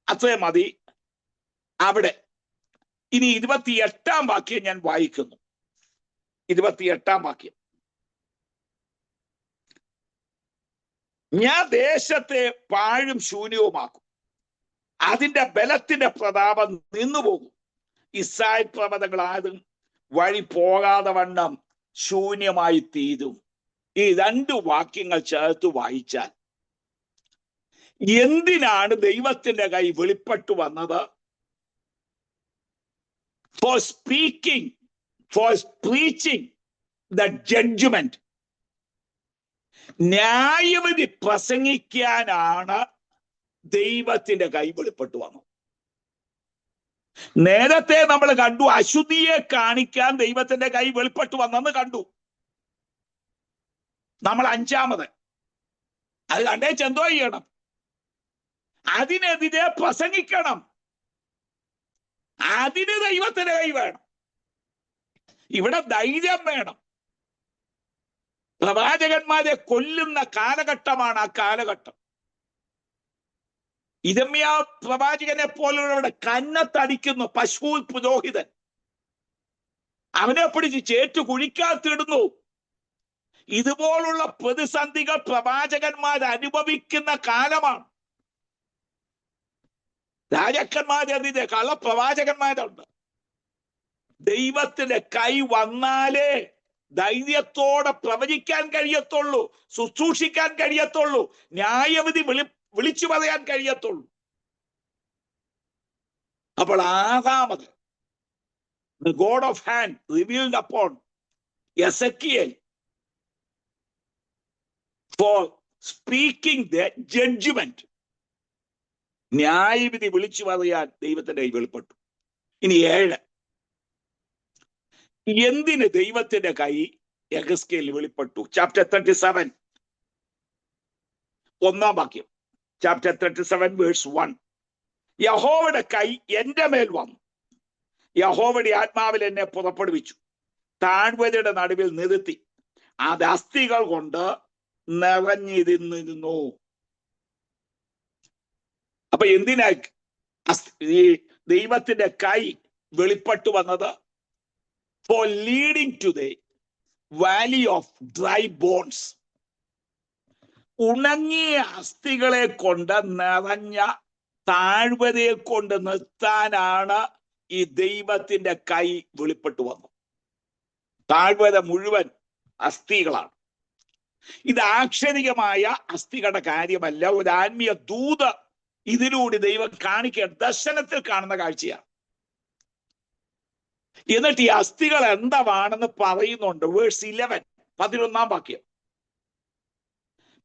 അത്രേ മതി അവിടെ. ഇനി 28-ാം വാക്യം ഞാൻ വായിക്കുന്നു. 28-ാം വാക്യം, ഞാൻ ദേശത്തെ പാഴും ശൂന്യവുമാക്കും, അതിന്റെ ബലത്തിന്റെ പ്രതാപം നിന്നുപോകും. ഇസ്രായേൽ പർവ്വതങ്ങൾ ആരും വഴി പോകാതെ വണ്ണം ശൂന്യമായി തീരും. ഈ 2 വാക്യങ്ങൾ ചേർത്ത് വായിച്ചാൽ എന്തിനാണ് ദൈവത്തിന്റെ കൈ വെളിപ്പെട്ടു വന്നത്? For speaking, for preaching the judgement. ന്യായവിധി പ്രസംഗിക്കാനാണ് ദൈവത്തിന്റെ കൈ വെളിപ്പെട്ടു വന്നത്. നേരത്തെ നമ്മൾ കണ്ടു, അശുദ്ധിയെ കാണിക്കാൻ ദൈവത്തിന്റെ കൈ വെളിപ്പെട്ടു വന്നെന്ന് കണ്ടു. നമ്മൾ അഞ്ചാമത് അത് കണ്ടേച്ച് എന്തോ ചെയ്യണം? അതിനെതിരെ പ്രസംഗിക്കണം. അതിന് ദൈവത്തിന് കൈ വേണം. ഇവിടെ ധൈര്യം വേണം. പ്രവാചകന്മാരെ കൊല്ലുന്ന കാലഘട്ടമാണ് ആ കാലഘട്ടം. ഇരമ്യാ പ്രവാചകനെ പോലുള്ളവരുടെ കന്നത്തടിക്കുന്നു പശൂൽ പുരോഹിതൻ. അവനെ പിടിച്ച് ചേറ്റു കുഴിക്കാത്തിടുന്നു. ഇതുപോലുള്ള പ്രതിസന്ധികൾ പ്രവാചകന്മാർ അനുഭവിക്കുന്ന കാലമാണ്. രാജാക്കന്മാരെതിരെ കള്ളപ്രവാചകന്മാരുണ്ട്. ദൈവത്തിന്റെ കൈ വന്നാലേ ധൈര്യത്തോടെ പ്രവചിക്കാൻ കഴിയത്തുള്ളൂ, ശുശ്രൂഷിക്കാൻ കഴിയത്തുള്ളൂ, ന്യായവിധി വിളിച്ചു പറയാൻ കഴിയത്തുള്ളൂ. അപ്പോൾ ആറാമത്, the God of hand revealed upon Ezekiel for speaking the judgment. ന്യായവിധി വിളിച്ചു പറയാൻ ദൈവത്തിന്റെ കൈ വെളിപ്പെട്ടു. ഇനി 7, എന്തിന് ദൈവത്തിന്റെ കൈ യെഹെസ്കേലിൽ വെളിപ്പെട്ടു? ചാപ്റ്റർ 37 1-ാം വാക്യം. Chapter 37 verse 1. യഹോവയുടെ കൈ എന്റെ മേൽ വന്നു, യഹോവയുടെ ആത്മാവിൽ എന്നെ പുറപ്പെടുവിച്ചു, താഴ്വരയുടെ നടുവിൽ നിർത്തി, അത് അസ്ഥികൾ കൊണ്ട് നിറഞ്ഞിരുന്നിരുന്നു. അപ്പൊ എന്തിനാ ഈ ദൈവത്തിന്റെ കൈ വെളിപ്പെട്ടു വന്നത്? For leading to the valley of dry bones. ഉണങ്ങിയ അസ്ഥികളെ കൊണ്ട് നിറഞ്ഞ താഴ്വരയെ കൊണ്ട് നിർത്താനാണ് ഈ ദൈവത്തിന്റെ കൈ വെളിപ്പെട്ടു വന്നത്. താഴ്വര മുഴുവൻ അസ്ഥികളാണ്. ഇത് ആക്ഷരികമായ അസ്ഥികളുടെ കാര്യമല്ല, ഒരു ആത്മീയ ദൂത് ഇതിലൂടെ ദൈവം കാണിക്കുക, ദർശനത്തിൽ കാണുന്ന കാഴ്ചയാണ്. എന്നിട്ട് ഈ അസ്ഥികൾ എന്താണെന്ന് പറയുന്നുണ്ട്. വേഴ്സ് 11 11-ാം വാക്യം.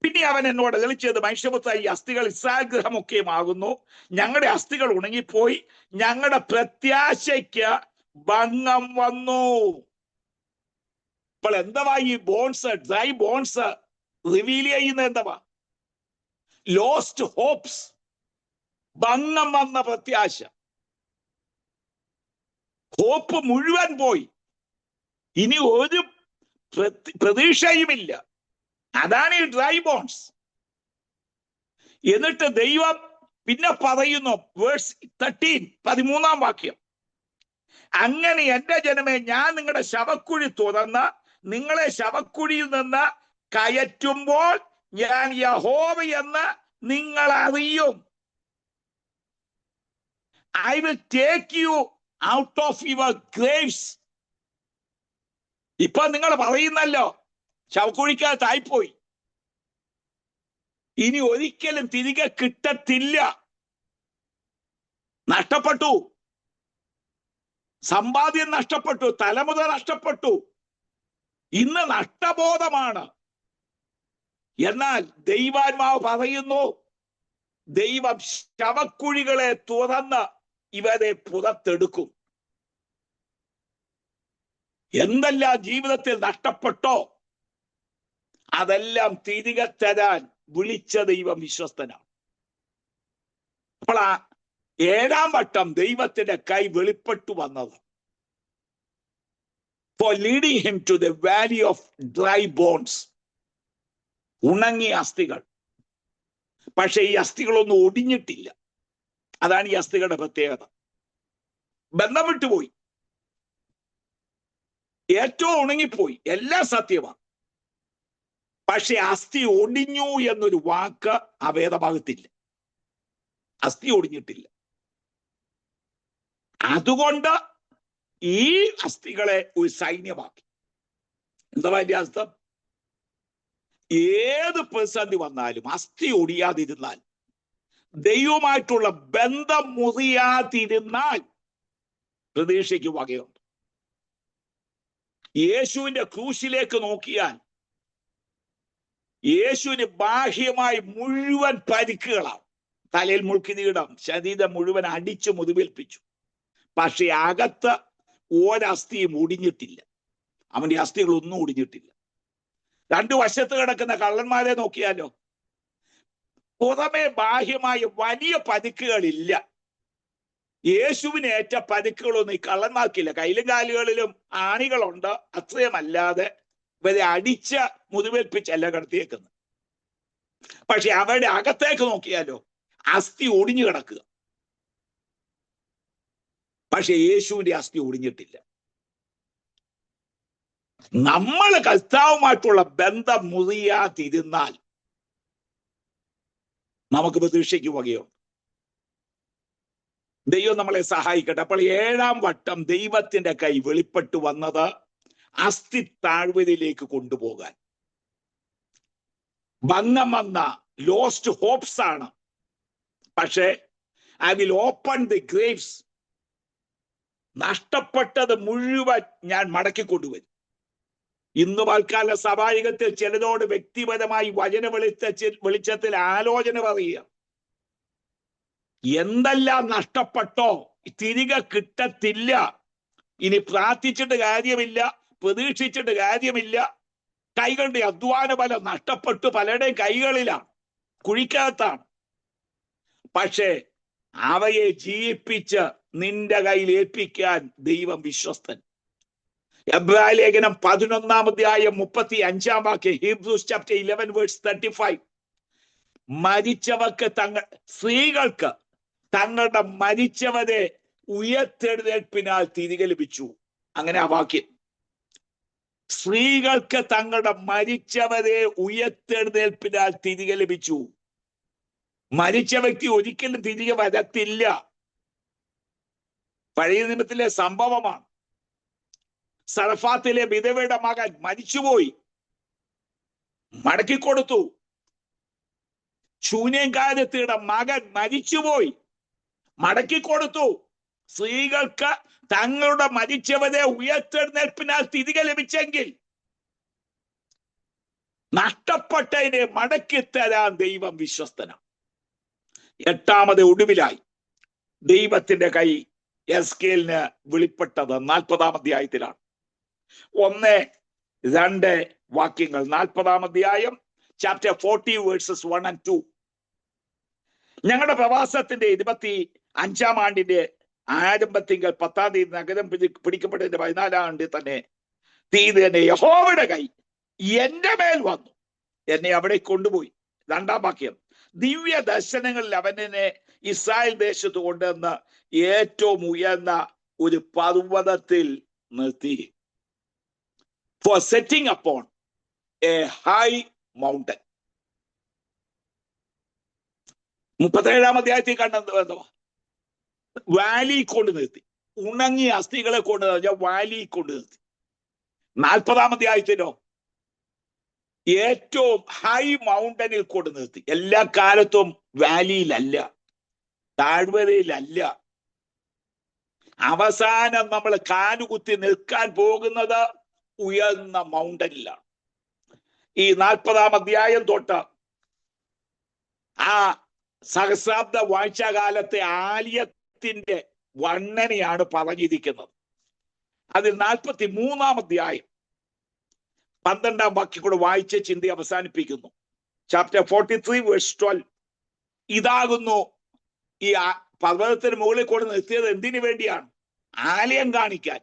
പിന്നെ അവൻ എന്നോട് തെളിച്ചത്, മനുഷ്യപുത്ര, ഈ അസ്ഥികൾ ഇസ്രായേൽ ഗൃഹമൊക്കെയും ആകുന്നു. ഞങ്ങളുടെ അസ്ഥികൾ ഉണങ്ങിപ്പോയി, ഞങ്ങളുടെ പ്രത്യാശയ്ക്ക് ഭംഗം വന്നു. അപ്പോൾ എന്തുവാ ഈ ബോൺസ്, ഡ്രൈ ബോൺസ് റിവീൽ ചെയ്യുന്നത്? എന്തുവാ? ലോസ്റ്റ് ഹോപ്സ്, ഭംഗം വന്ന പ്രത്യാശ. ഹോപ്പ് മുഴുവൻ പോയി, ഇനി ഒരു പ്രതീക്ഷയുമില്ല. അതാണ് ഈ ഡ്രൈ ബോൺസ്. എന്നിട്ട് ദൈവം പിന്നെ പറയുന്നു, വേഴ്സ് 13 13-ാം വാക്യം. അങ്ങനെ എന്റെ ജനമേ, ഞാൻ നിങ്ങളുടെ ശവക്കുഴി തുറന്ന് നിങ്ങളെ ശവക്കുഴിയിൽ നിന്ന് കയറ്റുമ്പോൾ ഞാൻ യഹോവയെന്ന് നിങ്ങൾ അറിയും. I will take you out of your graves. ഇപ്പൊ നിങ്ങൾ പറയുന്നല്ലോ ശവക്കുഴിക്കകത്തായിപ്പോയി, ഇനി ഒരിക്കലും തിരികെ കിട്ടത്തില്ല, നഷ്ടപ്പെട്ടു, സമ്പാദ്യം നഷ്ടപ്പെട്ടു, തലമുറ നഷ്ടപ്പെട്ടു, ഇന്ന് നഷ്ടബോധമാണ്. എന്നാൽ ദൈവാത്മാവ് പറയുന്നു, ദൈവം ശവക്കുഴികളെ തുറന്ന് ഇവരെ പുറത്തെടുക്കും. എന്തെല്ലാം ജീവിതത്തിൽ നഷ്ടപ്പെട്ടോ അതെല്ലാം തിരികെ തരാൻ വിളിച്ച ദൈവം വിശ്വസ്തനാണ്. അപ്പോൾ 7-ാം വട്ടം ദൈവത്തിന്റെ കൈ വെളിപ്പെട്ടു വന്നത്. For leading him to the valley of dry bones. ഉണങ്ങിയ അസ്ഥികൾ. പക്ഷെ ഈ അസ്ഥികളൊന്നും ഒടിഞ്ഞിട്ടില്ല. അതാണ് ഈ അസ്ഥികളുടെ പ്രത്യേകത. ബന്ധം വിട്ടുപോയി, ഏറ്റവും ഉണങ്ങിപ്പോയി, എല്ലാം സത്യമാണ്. പക്ഷെ അസ്ഥി ഒടിഞ്ഞു എന്നൊരു വാക്ക് ആ വേദഭാഗത്തില്ല. അസ്ഥി ഒടിഞ്ഞിട്ടില്ല. അതുകൊണ്ട് ഈ അസ്ഥികളെ ഒരു സൈന്യമാക്കി. എന്താ അതിന്റെ അർത്ഥം? ഏത് പ്രതിസന്ധി വന്നാലും അസ്ഥി ഒടിയാതിരുന്നാൽ, ദൈവമായിട്ടുള്ള ബന്ധം മുറിയാതിരുന്നാൽ പ്രതീക്ഷയ്ക്ക് വകയുണ്ട്. യേശുവിന്റെ ക്രൂശിലേക്ക് നോക്കിയാൽ യേശുവിന് ബാഹ്യമായി മുഴുവൻ പരിക്കുകളാണ്. തലയിൽ മുൾക്കിരീടം, ശരീരം മുഴുവൻ അടിച്ചു മുറിവേൽപ്പിച്ചു. പക്ഷെ അകത്ത് ഒരസ്ഥിയും ഒടിഞ്ഞിട്ടില്ല. അവന്റെ അസ്ഥികളൊന്നും ഒടിഞ്ഞിട്ടില്ല. രണ്ടു വശത്ത് കിടക്കുന്ന കള്ളന്മാരെ നോക്കിയാലോ, പുറമെ ബാഹ്യമായ വലിയ പരിക്കുകളില്ല. യേശുവിന് ഏറ്റ പരിക്കുകളൊന്നും ഈ കള്ളന്മാർക്കില്ല. കയ്യിലും കാലുകളിലും ആണികളുണ്ട്, അത്രയുമല്ലാതെ ഇവരെ അടിച്ച മുറിവേൽപ്പിച്ചല്ല കിടത്തിയേക്കുന്നത്. പക്ഷെ അവരുടെ അകത്തേക്ക് നോക്കിയാലോ അസ്ഥി ഒടിഞ്ഞു കിടക്കുക. പക്ഷെ യേശുവിന്റെ അസ്ഥി ഒടിഞ്ഞിട്ടില്ല. നമ്മൾ കർത്താവുമായിട്ടുള്ള ബന്ധം മുറിയാതിരുന്നാൽ നമുക്ക് പ്രതീക്ഷയ്ക്ക് വകയുണ്ട്. ദൈവം നമ്മളെ സഹായിക്കട്ടെ. അപ്പോൾ 7-ാം വട്ടം ദൈവത്തിന്റെ കൈ വെളിപ്പെട്ടു വന്നത് അസ്ഥി താഴ്വരയിലേക്ക് കൊണ്ടുപോകാൻ. ഭംഗം വന്ന ലോസ്റ്റ് ഹോപ്സ് ആണ്. പക്ഷേ I will open the Graves. നഷ്ടപ്പെട്ടത് മുഴുവൻ ഞാൻ മടക്കിക്കൊണ്ടുവരും. ഇന്ന് വാൽക്കാല സഭായുഗത്തിൽ ചിലരോട് വ്യക്തിപരമായി വചന വെളിച്ചത്തിൽ ആലോചന പറയുക. എന്തെല്ലാം നഷ്ടപ്പെട്ടോ തിരികെ കിട്ടത്തില്ല. ഇനി പ്രാർത്ഥിച്ചിട്ട് കാര്യമില്ല, പ്രതീക്ഷിച്ചിട്ട് കാര്യമില്ല. കൈകളുടെ അധ്വാന ബലം നഷ്ടപ്പെട്ടു പലരുടെയും കൈകളിലാണ്, കുഴിക്കകത്താണ്. പക്ഷേ അവയെ ജീവിപ്പിച്ച് നിന്റെ കയ്യിൽ ഏൽപ്പിക്കാൻ ദൈവം വിശ്വസ്തൻ. എബ്രായ ലേഖനം 11-ാം അധ്യായം 35-ാം വാക്യം, ഹീബ്രൂസ് ചാപ്റ്റർ 11 വേഴ്സ് 35, മരിച്ചവർക്ക് സ്ത്രീകൾക്ക് തങ്ങളുടെ മരിച്ചവരെ ഉയർത്തെഴുന്നേൽപ്പിനാൽ തിരികെ ലഭിച്ചു. അങ്ങനെ ആ വാക്യം. സ്ത്രീകൾക്ക് തങ്ങളുടെ മരിച്ചവരെ ഉയർത്തെഴുന്നേൽപ്പിനാൽ തിരികെ ലഭിച്ചു. മരിച്ച വ്യക്തി ഒരിക്കലും തിരികെ വരത്തില്ല. പഴയ നിയമത്തിലെ സംഭവമാണ്. സർഫാത്തിലെ വിധവയുടെ മകൻ മരിച്ചുപോയി, മടക്കിക്കൊടുത്തു. ശൂന്യകാര്യത്തിയുടെ മകൻ മരിച്ചുപോയി, മടക്കിക്കൊടുത്തു. സ്ത്രീകൾക്ക് തങ്ങളുടെ മരിച്ചവരെ ഉയർത്തെഴുന്നേൽപ്പിനാൽ തിരികെ ലഭിച്ചെങ്കിൽ നഷ്ടപ്പെട്ടതിനെ മടക്കിത്തരാൻ ദൈവം വിശ്വസ്തനാണ്. 8-ാമത് ഒടുവിലായി ദൈവത്തിന്റെ കൈ എസ്കേലിന് വെളിപ്പെട്ടത് 40-ാം അധ്യായത്തിലാണ്. 1-2 വാക്യങ്ങൾ. 40-ാം അധ്യായം ചാപ്റ്റർ 40 വേഴ്സസ് 1 and 2. ഞങ്ങളുടെ പ്രവാസത്തിന്റെ 25-ാം ആണ്ടിന്റെ ആരംഭത്തിങ്കൽ 10-ാം തീയതി നഗരം പിടിക്കപ്പെട്ടതിന്റെ 14-ാം ആണ്ടിൽ തന്നെ തീയതി യഹോവയുടെ കൈ എന്റെ മേൽ വന്നു, എന്നെ അവിടെ കൊണ്ടുപോയി. 2-ാം വാക്യം, ദിവ്യ ദർശനങ്ങളിൽ അവനെ ഇസ്രായേൽ ദേശത്ത് കൊണ്ടുവന്ന് ഏറ്റവും ഉയർന്ന ഒരു പർവ്വതത്തിൽ നിർത്തി. Four setting upon A high mountain. 37-ാം അധ്യായത്തിൽ കണ്ടെന്താ? വാലി കൊണ്ട് നിർത്തി. ഉണങ്ങിയ അസ്ഥികളെ കൊണ്ട് വാലി കൊണ്ട് നിർത്തി. 40-ാം അധ്യായത്തിലോ ഏറ്റവും ഹൈ മൗണ്ടനിൽ കൊണ്ട് നിർത്തി. എല്ലാ കാലത്തും വാലിയിലല്ല, താഴ്വരയിലല്ല. അവസാനം നമ്മൾ കാലുകുത്തി നിൽക്കാൻ പോകുന്നത് ഉയർന്ന മൗണ്ടനിലാണ്. ഈ 40-ാം അധ്യായം തൊട്ട് ആ സഹസ്രാബ്ദ വാഴ്ചകാലത്തെ ആലയത്തിന്റെ വർണ്ണനയാണ് പറഞ്ഞിരിക്കുന്നത്. അതിൽ 43-ാം അധ്യായം 12-ാം വാക്യം കൂടെ വായിച്ച് ചിന്ത അവസാനിപ്പിക്കുന്നു. Chapter 43 verse 12. ഇതാകുന്നു ഈ പർവ്വതത്തിന് മുകളിൽ കൊണ്ട് നിർത്തിയത് എന്തിനു വേണ്ടിയാണ്? ആലയം കാണിക്കാൻ.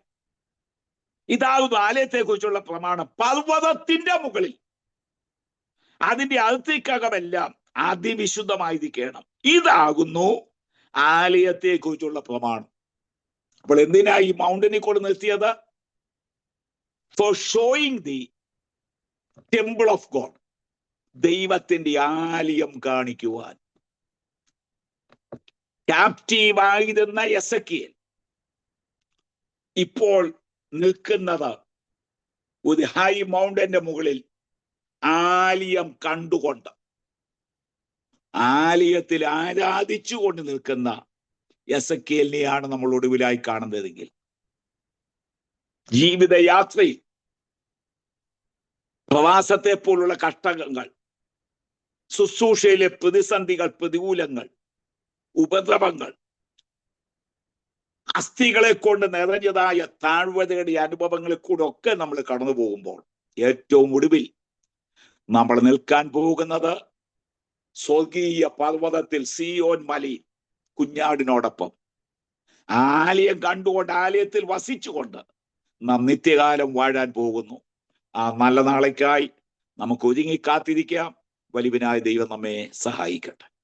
ഇതാകുന്നു ആലയത്തെ കുറിച്ചുള്ള പ്രമാണം. പർവ്വതത്തിന്റെ മുകളിൽ അതിന്റെ അതിർത്തിക്കകമെല്ലാം അതിവിശുദ്ധമായിരിക്കണം. ഇതാകുന്നു ആലയത്തെ കുറിച്ചുള്ള പ്രമാണം. അപ്പോൾ എന്തിനാ ഈ മൗണ്ടനിൽ കൊണ്ട് നിർത്തിയത്? Four showing the temple of God, ദൈവത്തിന്റെ ആലയം കാണിക്കുവാൻ. ക്യാപ്റ്റീവ് ആയിരുന്ന എസെക്കിയേൽ ഇപ്പോൾ നിൽക്കുന്നത് ഒരു ഹൈ മൗണ്ടന്റെ മുകളിൽ ആലയം കണ്ടുകൊണ്ട്, ആലയത്തിൽ ആരാധിച്ചുകൊണ്ട് നിൽക്കുന്ന എസെക്കിയേലിനെയാണ് നമ്മൾ ഒടുവിലായി കാണുന്നതെങ്കിൽ, ജീവിതയാത്രയിൽ പ്രവാസത്തെ പോലുള്ള കഷ്ടങ്ങൾ, ശുശ്രൂഷയിലെ പ്രതിസന്ധികൾ, പ്രതികൂലങ്ങൾ, ഉപദ്രവങ്ങൾ, അസ്ഥികളെ കൊണ്ട് നിറഞ്ഞതായ താഴ്വരയുടെ അനുഭവങ്ങളിൽ കൂടെ ഒക്കെ നമ്മൾ കടന്നു പോകുമ്പോൾ ഏറ്റവും ഒടുവിൽ നമ്മൾ നിൽക്കാൻ പോകുന്നത് സ്വർഗീയ പർവ്വതത്തിൽ, സിയോൻ മലയിൽ കുഞ്ഞാടിനോടൊപ്പം ആലയം കണ്ടുകൊണ്ട്, ആലയത്തിൽ വസിച്ചുകൊണ്ട് നാം നിത്യകാലം വാഴാൻ പോകുന്നു. ആ നല്ല നാളേക്കായി നമുക്ക് ഒരുങ്ങി കാത്തിരിക്കാം. വലിയവനായ ദൈവം നമ്മെ സഹായിക്കട്ടെ.